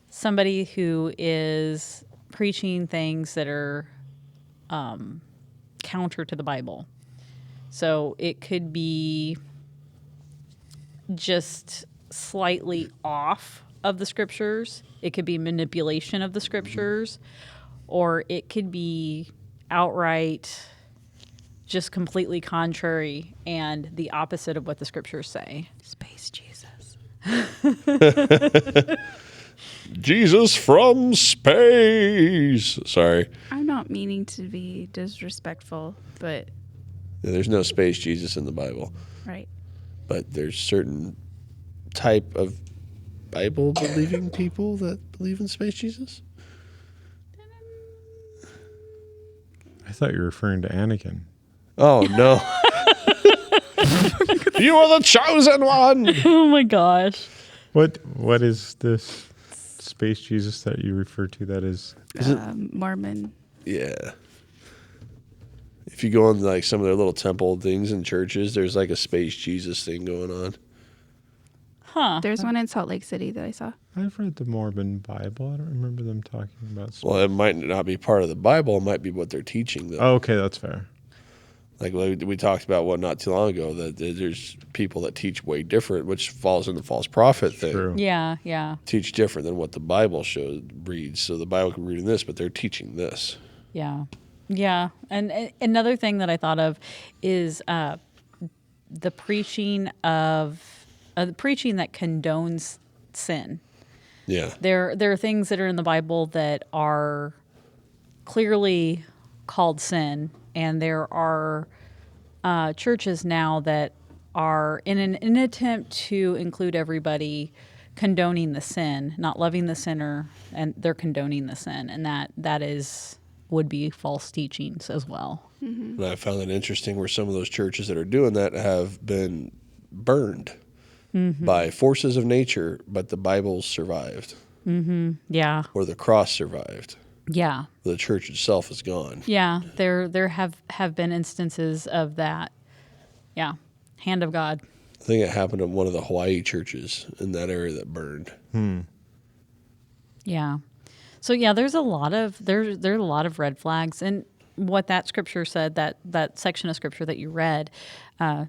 Speaker 3: somebody who is preaching things that are counter to the Bible. So it could be just slightly off of the scriptures. It could be manipulation of the scriptures, or it could be outright just completely contrary and the opposite of what the scriptures say.
Speaker 4: Space Jesus.
Speaker 1: Jesus from space. Sorry.
Speaker 4: I'm not meaning to be disrespectful, but
Speaker 1: There's no space Jesus in the Bible,
Speaker 4: right.
Speaker 1: but there's certain type of Bible believing people that believe in space Jesus.
Speaker 2: I thought you were referring to Anakin.
Speaker 1: Oh no. You are the chosen one.
Speaker 3: Oh my gosh.
Speaker 2: What is this space Jesus that you refer to that is?
Speaker 4: Mormon.
Speaker 1: Yeah. If you go on like some of their little temple things in churches, there's like a space Jesus thing going on.
Speaker 3: Huh.
Speaker 4: There's one in Salt Lake City that I saw.
Speaker 2: I've read the Mormon Bible. I don't remember them talking about space.
Speaker 1: Well, it might not be part of the Bible. It might be what they're teaching, though.
Speaker 2: Oh, okay, that's fair.
Speaker 1: Like we talked about not too long ago, that there's people that teach way different, which falls in the false prophet thing.
Speaker 2: True.
Speaker 3: Yeah.
Speaker 1: Teach different than what the Bible reads. So the Bible could be reading this, but they're teaching this.
Speaker 3: Yeah. Yeah. And another thing that I thought of is the preaching that condones sin.
Speaker 1: Yeah.
Speaker 3: There are things that are in the Bible that are clearly called sin, and there are churches now that are in an attempt to include everybody, condoning the sin, not loving the sinner, and they're condoning the sin, and that would be false teachings as well.
Speaker 1: And I found it interesting where some of those churches that are doing that have been burned by forces of nature, but the Bible survived.
Speaker 3: Yeah.
Speaker 1: Or the cross survived.
Speaker 3: Yeah.
Speaker 1: The church itself is gone.
Speaker 3: Yeah. There have been instances of that. Yeah. Hand of God.
Speaker 1: I think it happened at one of the Hawaii churches in that area that burned.
Speaker 3: Yeah. So yeah, there are a lot of red flags, and what that scripture said, that section of scripture that you read,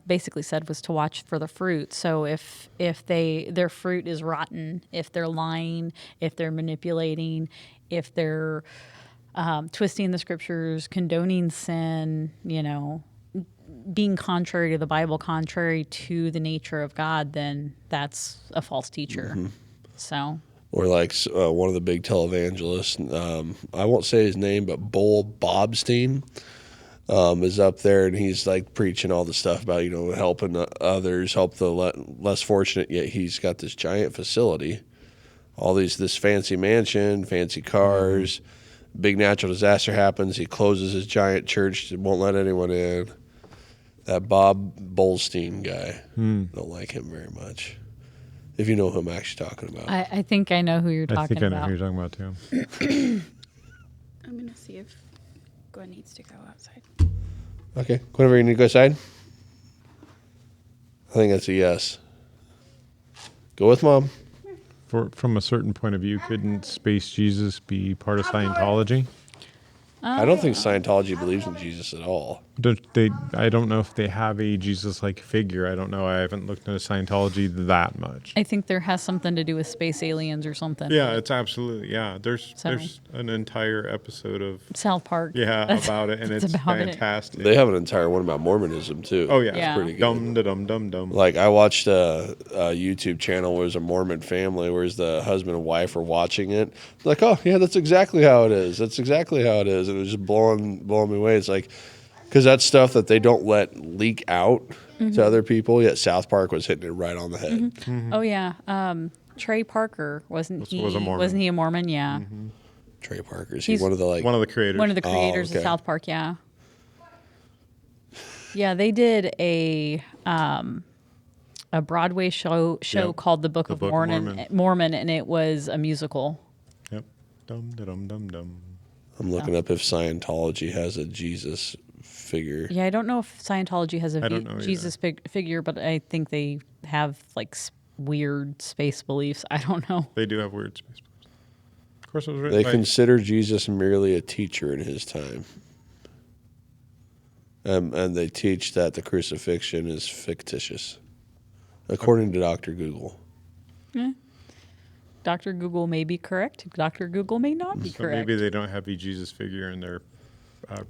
Speaker 3: basically said was to watch for the fruit. So if their fruit is rotten, if they're lying, if they're manipulating, if they're twisting the scriptures, condoning sin, being contrary to the Bible, contrary to the nature of God, then that's a false teacher. So.
Speaker 1: Or like one of the big televangelists, I won't say his name, but Bull Bobstein is up there, and he's like preaching all the stuff about, helping others, help the less fortunate, yet he's got this giant facility, this fancy mansion, fancy cars, big natural disaster happens, he closes his giant church, won't let anyone in. That Bob Bolstein guy, don't like him very much. If you know who I'm actually talking about.
Speaker 3: I think I know who you're talking about.
Speaker 2: I think I know who you're talking about too.
Speaker 4: I'm going to see if Gwen needs to go outside.
Speaker 1: Okay. Whenever you need to go outside? I think that's a yes. Go with Mom.
Speaker 2: From a certain point of view, couldn't Space Jesus be part of Scientology?
Speaker 1: I don't think Scientology believes in Jesus at all.
Speaker 2: I don't know if they have a Jesus-like figure. I don't know. I haven't looked into Scientology that much.
Speaker 3: I think there has something to do with space aliens or something.
Speaker 2: Yeah, it's absolutely, yeah. There's an entire episode of
Speaker 3: South Park.
Speaker 2: about it, and it's
Speaker 3: about it.
Speaker 2: fantastic.
Speaker 1: They have an entire one about Mormonism, too.
Speaker 2: Oh, yeah.
Speaker 3: Yeah.
Speaker 1: It's pretty good.
Speaker 2: Dum-da-dum-dum-dum.
Speaker 1: Like, I watched a YouTube channel where it was a Mormon family, where the husband and wife were watching it. Like, oh, yeah, that's exactly how it is. That's exactly how it is. And it was just blowing me away. It's like, because that's stuff that they don't let leak out to other people, yet South Park was hitting it right on the head.
Speaker 3: Oh yeah, Trey Parker was a Mormon? Wasn't he a Mormon? Yeah.
Speaker 1: Trey Parker, is he one of the
Speaker 2: creators?
Speaker 3: One of the creators
Speaker 1: okay.
Speaker 3: of South Park. Yeah. Yeah, they did a Broadway show called The Book of Mormon, and it was a musical.
Speaker 2: Yep. Dum-da-dum-dum-dum.
Speaker 1: I'm looking up if Scientology has a Jesus figure.
Speaker 3: Yeah, I don't know if Scientology has a
Speaker 2: don't know
Speaker 3: Jesus figure, but I think they have like weird space beliefs. I don't know.
Speaker 2: They do have weird space beliefs. Of course, it was written
Speaker 1: They
Speaker 2: by...
Speaker 1: consider Jesus merely a teacher in his time. And they teach that the crucifixion is fictitious, according to Dr. Google.
Speaker 3: Dr. Google may be correct. Dr. Google may not be
Speaker 2: So
Speaker 3: correct.
Speaker 2: maybe they don't have a Jesus figure in their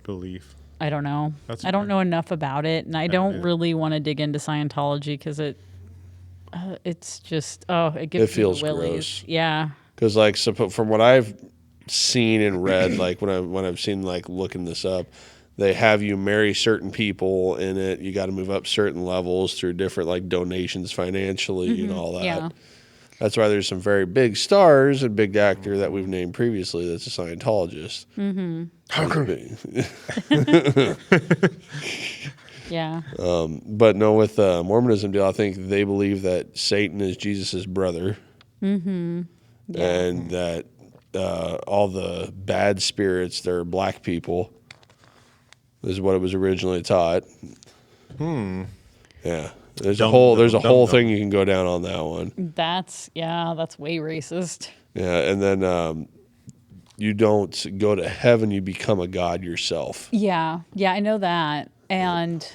Speaker 2: belief.
Speaker 3: I don't know.
Speaker 2: That's
Speaker 3: I don't
Speaker 2: fair.
Speaker 3: know enough about it, and I don't really want to dig into Scientology because it's just it gives
Speaker 1: It feels
Speaker 3: me the willies.
Speaker 1: gross.
Speaker 3: Yeah.
Speaker 1: Because from what I've seen and read, like when I've seen like looking this up, they have you marry certain people in it. You got to move up certain levels through different like donations financially and all that.
Speaker 3: Yeah.
Speaker 1: That's why there's some very big stars and big actor that we've named previously that's a Scientologist.
Speaker 3: Yeah.
Speaker 1: But no, with the Mormonism deal, I think they believe that Satan is Jesus' brother. And that all the bad spirits, they're black people, is what it was originally taught. Yeah. There's a whole thing you can go down on that one.
Speaker 3: That's way racist.
Speaker 1: Yeah, and then you don't go to heaven, you become a god yourself.
Speaker 3: Yeah. Yeah, I know that. And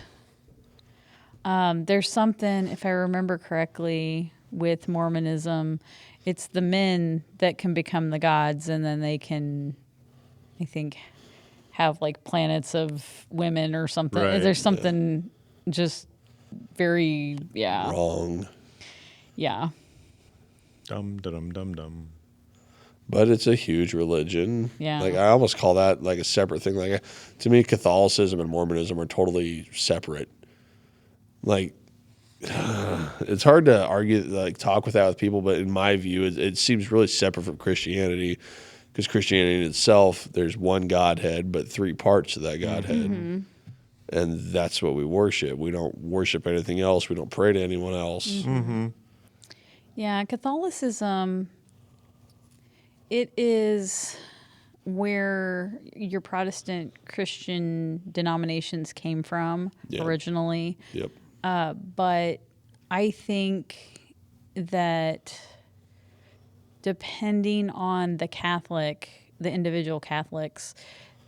Speaker 3: there's something, if I remember correctly, with Mormonism, it's the men that can become the gods, and then they can, I think, have like planets of women or something.
Speaker 2: Right,
Speaker 3: There's something just very,
Speaker 1: Wrong.
Speaker 3: yeah.
Speaker 2: Dum dum dum dum.
Speaker 1: But it's a huge religion.
Speaker 3: Yeah.
Speaker 1: Like I almost call that like a separate thing. Like to me, Catholicism and Mormonism are totally separate. Like it's hard to argue, like talk with that with people, but in my view, it seems really separate from Christianity, because Christianity in itself, there's one Godhead, but three parts of that Godhead, and that's what we worship. We don't worship anything else. We don't pray to anyone else.
Speaker 3: Yeah, Catholicism, it is where your Protestant Christian denominations came from originally.
Speaker 1: Yep.
Speaker 3: But I think that depending on the individual Catholics,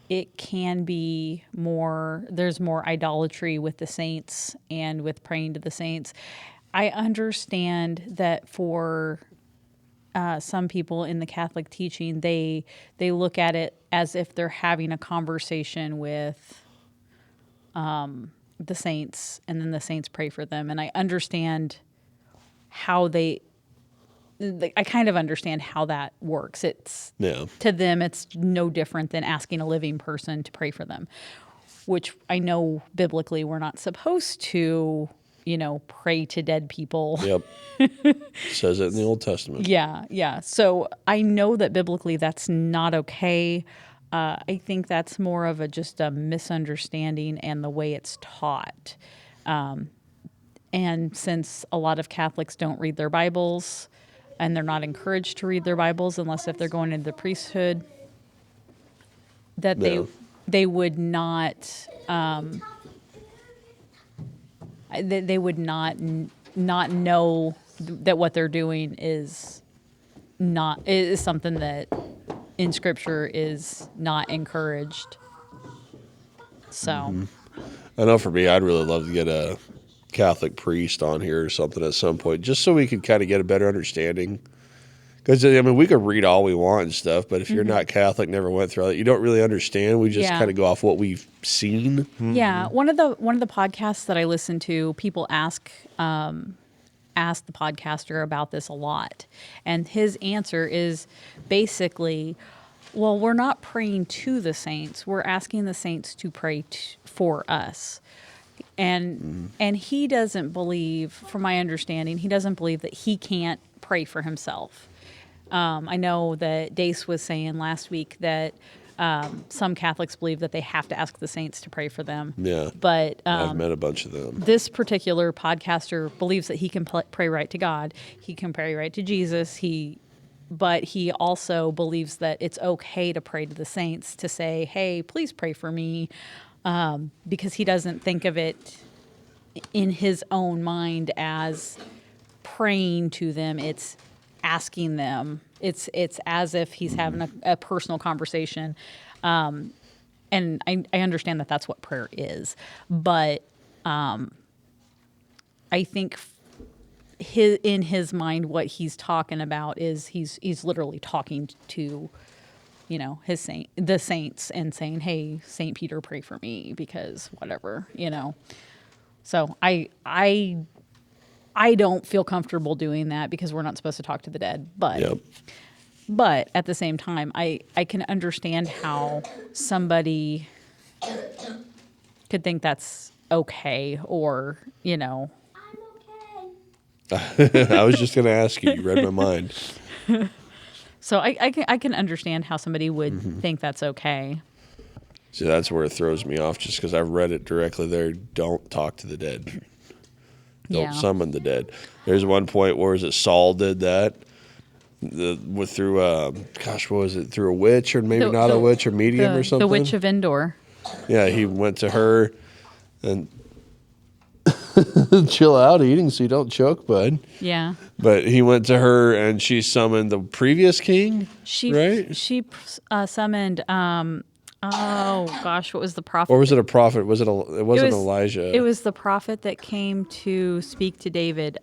Speaker 3: it can be there's more idolatry with the saints and with praying to the saints. I understand that for some people in the Catholic teaching, they look at it as if they're having a conversation with the saints, and then the saints pray for them. And I understand how I kind of understand how that works. To them, it's no different than asking a living person to pray for them, which I know biblically we're not supposed to, pray to dead people.
Speaker 1: Yep. Says it in the Old Testament.
Speaker 3: Yeah. So I know that biblically that's not okay. I think that's more of just a misunderstanding and the way it's taught. And since a lot of Catholics don't read their Bibles, and they're not encouraged to read their Bibles unless if they're going into the priesthood, that they would not they would not know that what they're doing is something that in Scripture is not encouraged. So
Speaker 1: I know for me, I'd really love to get a Catholic priest on here or something at some point, just so we could kind of get a better understanding. Because, I mean, we could read all we want and stuff, but if you're not Catholic, never went through all that, you don't really understand. We just kind of go off what we've seen.
Speaker 3: Yeah, one of the podcasts that I listen to, people ask the podcaster about this a lot, and his answer is basically, well, we're not praying to the saints, we're asking the saints to pray for us. And he doesn't believe, from my understanding, he doesn't believe that he can't pray for himself. I know that Dace was saying last week that some Catholics believe that they have to ask the saints to pray for them.
Speaker 1: Yeah.
Speaker 3: But
Speaker 1: I've met a bunch of them.
Speaker 3: This particular podcaster believes that he can pray right to God. He can pray right to Jesus. But he also believes that it's okay to pray to the saints, to say, hey, please pray for me, because he doesn't think of it in his own mind as praying to them. It's asking them. It's as if he's having a personal conversation. And I understand that that's what prayer is. But I think in his mind, what he's talking about is he's literally talking to, the saints, and saying, hey, Saint Peter, pray for me, because whatever, So I don't feel comfortable doing that, because we're not supposed to talk to the dead. But at the same time, I can understand how somebody could think that's okay, or,
Speaker 5: I'm okay.
Speaker 1: I was just going to ask you. You read my mind.
Speaker 3: So I can understand how somebody would think that's okay.
Speaker 1: See, that's where it throws me off, just because I've read it directly there. Don't talk to the dead. Don't summon the dead. There's one point where Saul did that through what was it? Through a witch, or maybe not a witch, or medium or something.
Speaker 3: The Witch of Endor.
Speaker 1: Yeah, he went to her and chill out eating so you don't choke, bud.
Speaker 3: Yeah.
Speaker 1: But he went to her and she summoned the previous king, right?
Speaker 3: She summoned Oh gosh, what was the prophet?
Speaker 1: Or was it a prophet? It wasn't
Speaker 3: was-
Speaker 1: Elijah.
Speaker 3: It was the prophet that came to speak to David.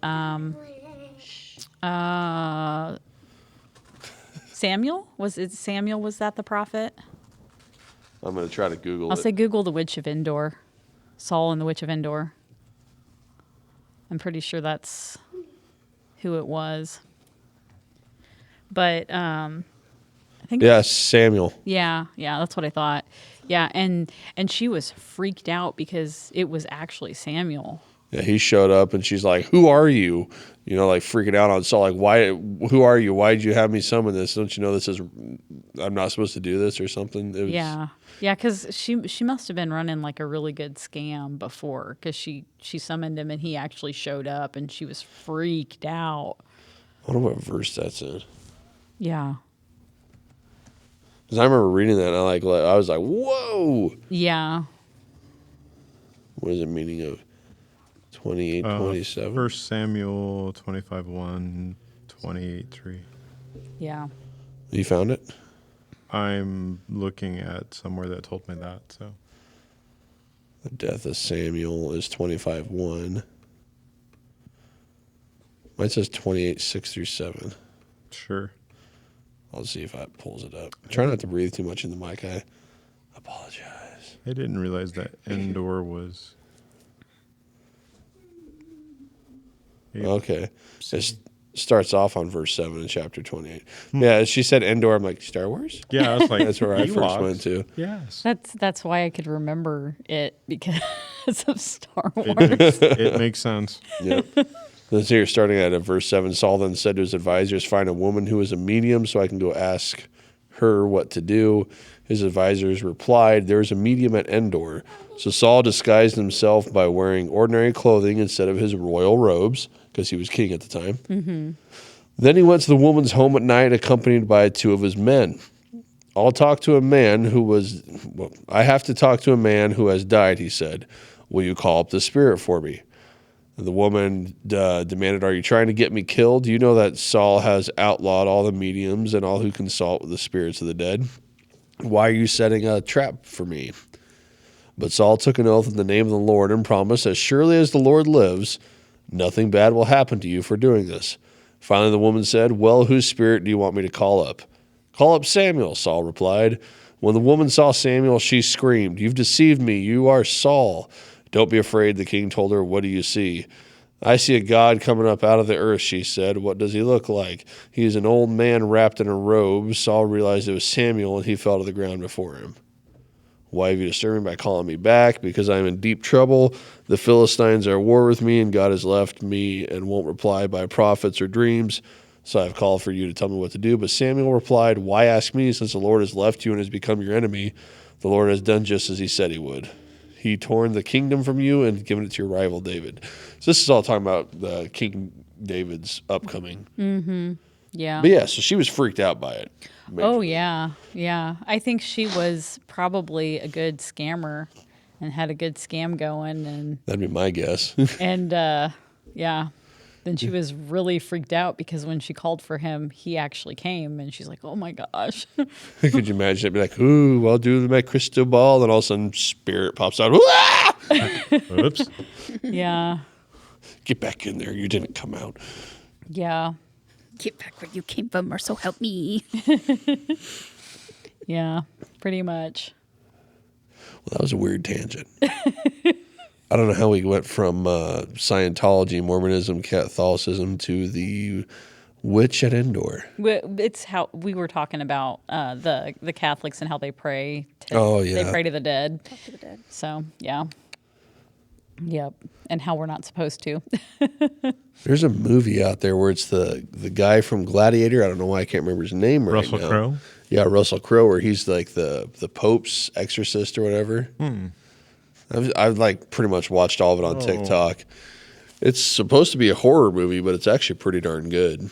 Speaker 3: Samuel? Was it Samuel? Was that the prophet?
Speaker 1: I'm going to try to Google
Speaker 3: I'll
Speaker 1: it.
Speaker 3: say Google the Witch of Endor. Saul and the Witch of Endor. I'm pretty sure that's who it was. But I think
Speaker 1: Yeah, Samuel.
Speaker 3: yeah, that's what I thought. Yeah, and she was freaked out because it was actually Samuel.
Speaker 1: Yeah, he showed up and she's like, "Who are you?" You know, like freaking out on Saul. Like, why? Who are you? Why did you have me summon this? Don't you know this is? I'm not supposed to do this or something. It was,
Speaker 3: Yeah, because she must have been running like a really good scam before, because she summoned him and he actually showed up and she was freaked out.
Speaker 1: I wonder what verse that's in.
Speaker 3: Yeah,
Speaker 1: Because I remember reading that and I was like, "Whoa!"
Speaker 3: yeah.
Speaker 1: What is the meaning of 28, 27?
Speaker 2: 1 Samuel 25:1, 28:3.
Speaker 3: Yeah.
Speaker 1: You found it?
Speaker 2: I'm looking at somewhere that told me that. So
Speaker 1: The death of Samuel is 25:1. Mine says 28, 6 through 7.
Speaker 2: sure.
Speaker 1: I'll see if that pulls it up. Try not to breathe too much in the mic. I apologize.
Speaker 2: I didn't realize that Endor was.
Speaker 1: Okay. It starts off on verse 7 in chapter 28. Yeah, she said Endor. I'm like, Star Wars?
Speaker 2: Yeah, I was like,
Speaker 1: That's where I first
Speaker 2: Ewoks.
Speaker 1: went to.
Speaker 2: Yes.
Speaker 3: That's why I could remember it, because of Star Wars.
Speaker 2: It makes sense.
Speaker 1: Yep. This here, starting at verse 7, Saul then said to his advisors, "Find a woman who is a medium so I can go ask her what to do." His advisors replied, "There is a medium at Endor." So Saul disguised himself by wearing ordinary clothing instead of his royal robes, because he was king at the time. Mm-hmm. Then he went to the woman's home at night, accompanied by 2 of his men. I have to talk to a man who has died, he said. "Will you call up the spirit for me?" The woman demanded, "Are you trying to get me killed? You know that Saul has outlawed all the mediums and all who consult with the spirits of the dead. Why are you setting a trap for me?" But Saul took an oath in the name of the Lord and promised, "As surely as the Lord lives, nothing bad will happen to you for doing this." Finally, the woman said, "Well, whose spirit do you want me to call up?" "Call up Samuel," Saul replied. When the woman saw Samuel, she screamed, "You've deceived me. You are Saul." "Don't be afraid," the king told her. "What do you see?" "I see a God coming up out of the earth," she said. "What does he look like?" "He is an old man wrapped in a robe." Saul realized it was Samuel, and he fell to the ground before him. "Why have you disturbed me by calling me back?" "Because I am in deep trouble. The Philistines are at war with me, and God has left me and won't reply by prophets or dreams. So I have called for you to tell me what to do." But Samuel replied, "Why ask me, since the Lord has left you and has become your enemy? The Lord has done just as he said he would. He torn the kingdom from you and given it to your rival David." So this is all talking about the King David's upcoming.
Speaker 3: Yeah.
Speaker 1: But yeah, so she was freaked out by it.
Speaker 3: Oh yeah, yeah. I think she was probably a good scammer and had a good scam going,
Speaker 1: That'd be my guess.
Speaker 3: and yeah. Then she was really freaked out because when she called for him, he actually came, and she's like, "Oh my gosh."
Speaker 1: Could you imagine it? Be like, "Ooh, I'll do my crystal ball," and all of a sudden, spirit pops out. "Ah!
Speaker 2: Oops.
Speaker 3: Yeah.
Speaker 1: Get back in there! You didn't come out."
Speaker 3: Yeah.
Speaker 4: Get back where you came from, or so help me.
Speaker 3: Yeah. Pretty much.
Speaker 1: Well, that was a weird tangent. I don't know how we went from Scientology, Mormonism, Catholicism to the witch at Endor.
Speaker 3: It's how we were talking about the Catholics and how they pray.
Speaker 1: Oh,
Speaker 3: They
Speaker 1: yeah.
Speaker 3: pray to the dead.
Speaker 4: Talk to the dead.
Speaker 3: So yeah. Yep. And how we're not supposed to.
Speaker 1: There's a movie out there where it's the guy from Gladiator. I don't know why I can't remember his name right now.
Speaker 2: Russell Crowe?
Speaker 1: Yeah, Russell Crowe, where he's like the Pope's exorcist or whatever. I've like pretty much watched all of it on TikTok. It's supposed to be a horror movie, but it's actually pretty darn good.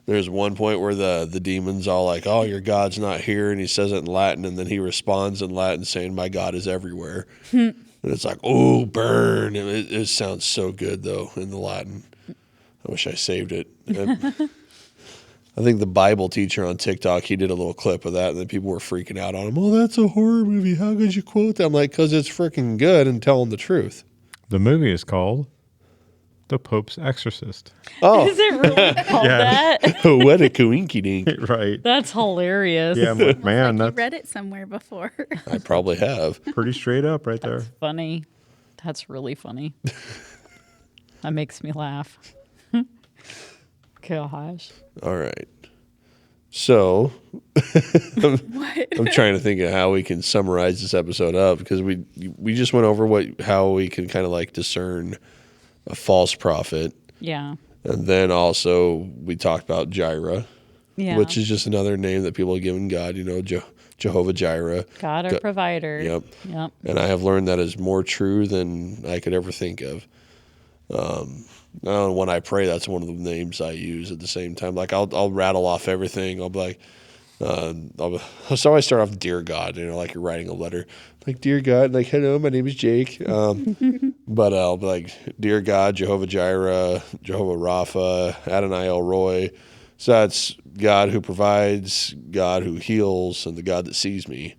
Speaker 1: There's one point where the demon's all like, "Oh, your God's not here," and he says it in Latin, and then he responds in Latin saying, "My God is everywhere." And it's like, "Oh, burn!" It sounds so good though in the Latin. I wish I saved it. I think the Bible teacher on TikTok, he did a little clip of that, and then people were freaking out on him. Oh, that's a horror movie. How could you quote that? I'm like, because it's freaking good and telling the truth.
Speaker 2: The movie is called The Pope's Exorcist.
Speaker 1: Oh,
Speaker 3: Is it really called
Speaker 2: Yeah.
Speaker 3: that?
Speaker 1: what a coinky dink.
Speaker 2: Right.
Speaker 3: That's hilarious.
Speaker 2: Yeah, I'm like, man,
Speaker 4: You
Speaker 2: that's
Speaker 4: read it somewhere before.
Speaker 1: I probably have.
Speaker 2: pretty straight up right there.
Speaker 3: Funny. That's really funny. That makes me laugh. Gosh.
Speaker 1: All right. So I'm trying to think of how we can summarize this episode up, because we just went over how we can kind of like discern a false prophet.
Speaker 3: Yeah.
Speaker 1: And then also we talked about Jireh,
Speaker 3: Yeah.
Speaker 1: which is just another name that people have given God, Jehovah Jireh.
Speaker 3: God our provider.
Speaker 1: Yep.
Speaker 3: Yep.
Speaker 1: And I have learned that is more true than I could ever think of. When I pray, that's one of the names I use at the same time. Like I'll rattle off everything. I'll be like, so I start off, dear God, like you're writing a letter. Like, dear God, like, hello, my name is Jake. But I'll be like, dear God, Jehovah Jireh, Jehovah Rapha, Adonai El Roy. So that's God who provides, God who heals, and the God that sees me.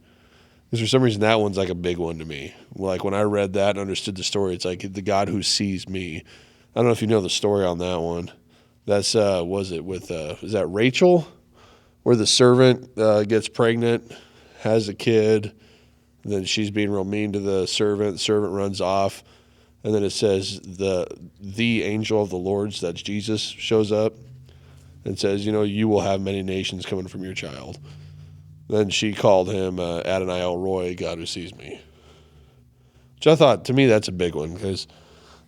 Speaker 1: Because for some reason, that one's like a big one to me. Like when I read that and understood the story, it's like the God who sees me. I don't know if you know the story on that one. That's, is that Rachel? Where the servant gets pregnant, has a kid, then she's being real mean to the servant runs off, and then it says the angel of the Lord's, that's Jesus, shows up and says, you will have many nations coming from your child. Then she called him Adonai El Roy, God who sees me. Which I thought, to me, that's a big one, because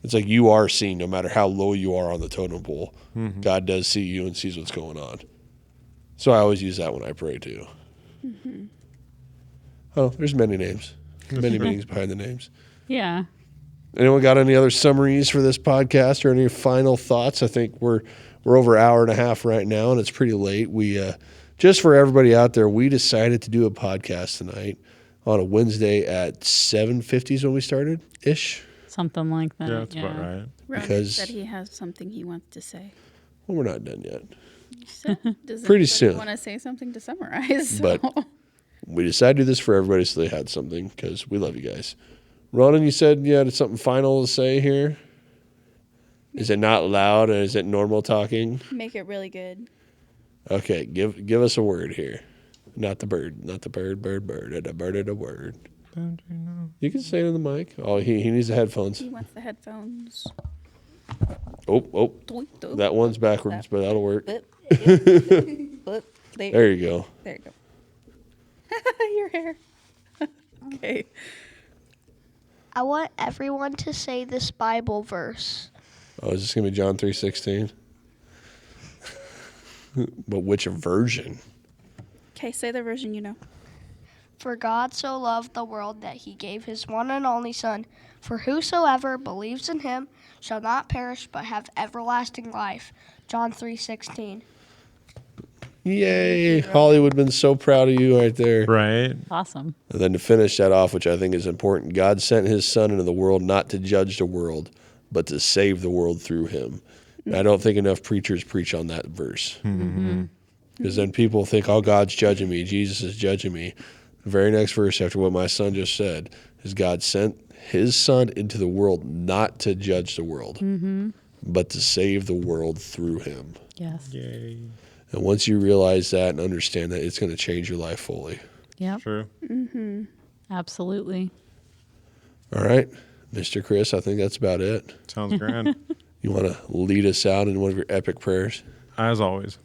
Speaker 1: it's like you are seen no matter how low you are on the totem pole. Mm-hmm. God does see you and sees what's going on. So I always use that when I pray too. Mm-hmm. Oh, there's many names. Many meanings behind the names.
Speaker 3: Yeah.
Speaker 1: Anyone got any other summaries for this podcast or any final thoughts? I think we're over an hour and a half right now, and it's pretty late. We just for everybody out there, we decided to do a podcast tonight on a Wednesday at 7:50 is when we started ish.
Speaker 3: Something like that.
Speaker 2: Yeah, that's about right.
Speaker 4: Ronan
Speaker 1: Because-
Speaker 4: said he has something he wants to say.
Speaker 1: Well, we're not done yet.
Speaker 4: So, does
Speaker 1: Pretty
Speaker 4: anybody
Speaker 1: soon.
Speaker 4: want to say something to summarize?
Speaker 1: But we decided to do this for everybody so they had something, because we love you guys. Ronan, you said you had something final to say here. Is it not loud, or is it normal talking?
Speaker 4: Make it really good.
Speaker 1: Okay, give us a word here. Not the bird, bird, and a bird and a word.
Speaker 2: Don't you know?
Speaker 1: You can say it on the mic. Oh, he needs the headphones.
Speaker 4: He wants the headphones.
Speaker 1: Oh, that one's backwards, but that'll work.
Speaker 4: There
Speaker 1: There you go.
Speaker 4: you go. Your hair. Okay.
Speaker 7: I want everyone to say this Bible verse.
Speaker 1: Oh, is this gonna be John 3:16? But which version?
Speaker 4: Okay, say the version you know.
Speaker 7: For God so loved the world that he gave his one and only Son, for whosoever believes in him shall not perish but have everlasting life. John 3:16.
Speaker 1: Yay! Hollywood been so proud of you right there.
Speaker 2: Right.
Speaker 3: Awesome.
Speaker 1: And then to finish that off, which I think is important, God sent his Son into the world not to judge the world, but to save the world through him. And I don't think enough preachers preach on that verse. Because then people think, oh, God's judging me. Jesus is judging me. The very next verse after what my son just said is God sent his Son into the world not to judge the world, but to save the world through him.
Speaker 3: Yes.
Speaker 2: Yay.
Speaker 1: And once you realize that and understand that, it's going to change your life fully.
Speaker 3: Yep.
Speaker 2: True.
Speaker 3: Absolutely.
Speaker 1: All right, Mr. Chris, I think that's about it.
Speaker 2: Sounds grand.
Speaker 1: You want to lead us out in one of your epic prayers?
Speaker 2: As always,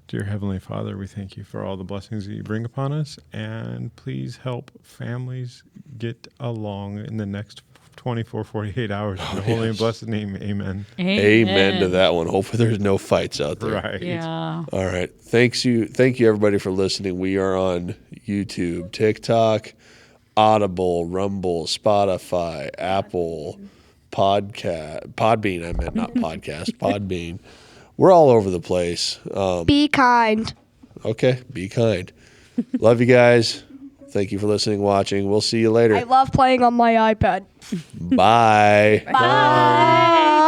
Speaker 2: dear Heavenly Father, we thank you for all the blessings that you bring upon us, and please help families get along in the next 24, 48 hours. In the holy and blessed name, amen.
Speaker 1: Amen to that one. Hopefully there's no fights out there.
Speaker 2: Right.
Speaker 3: Yeah.
Speaker 1: All right. Thank you everybody for listening. We are on YouTube, TikTok, Audible, Rumble, Spotify, Apple, Podbean. I meant not podcast, Podbean. We're all over the place.
Speaker 7: Be kind.
Speaker 1: Okay, be kind. Love you guys. Thank you for listening, watching. We'll see you later.
Speaker 7: I love playing on my iPad.
Speaker 1: Bye.
Speaker 7: Bye.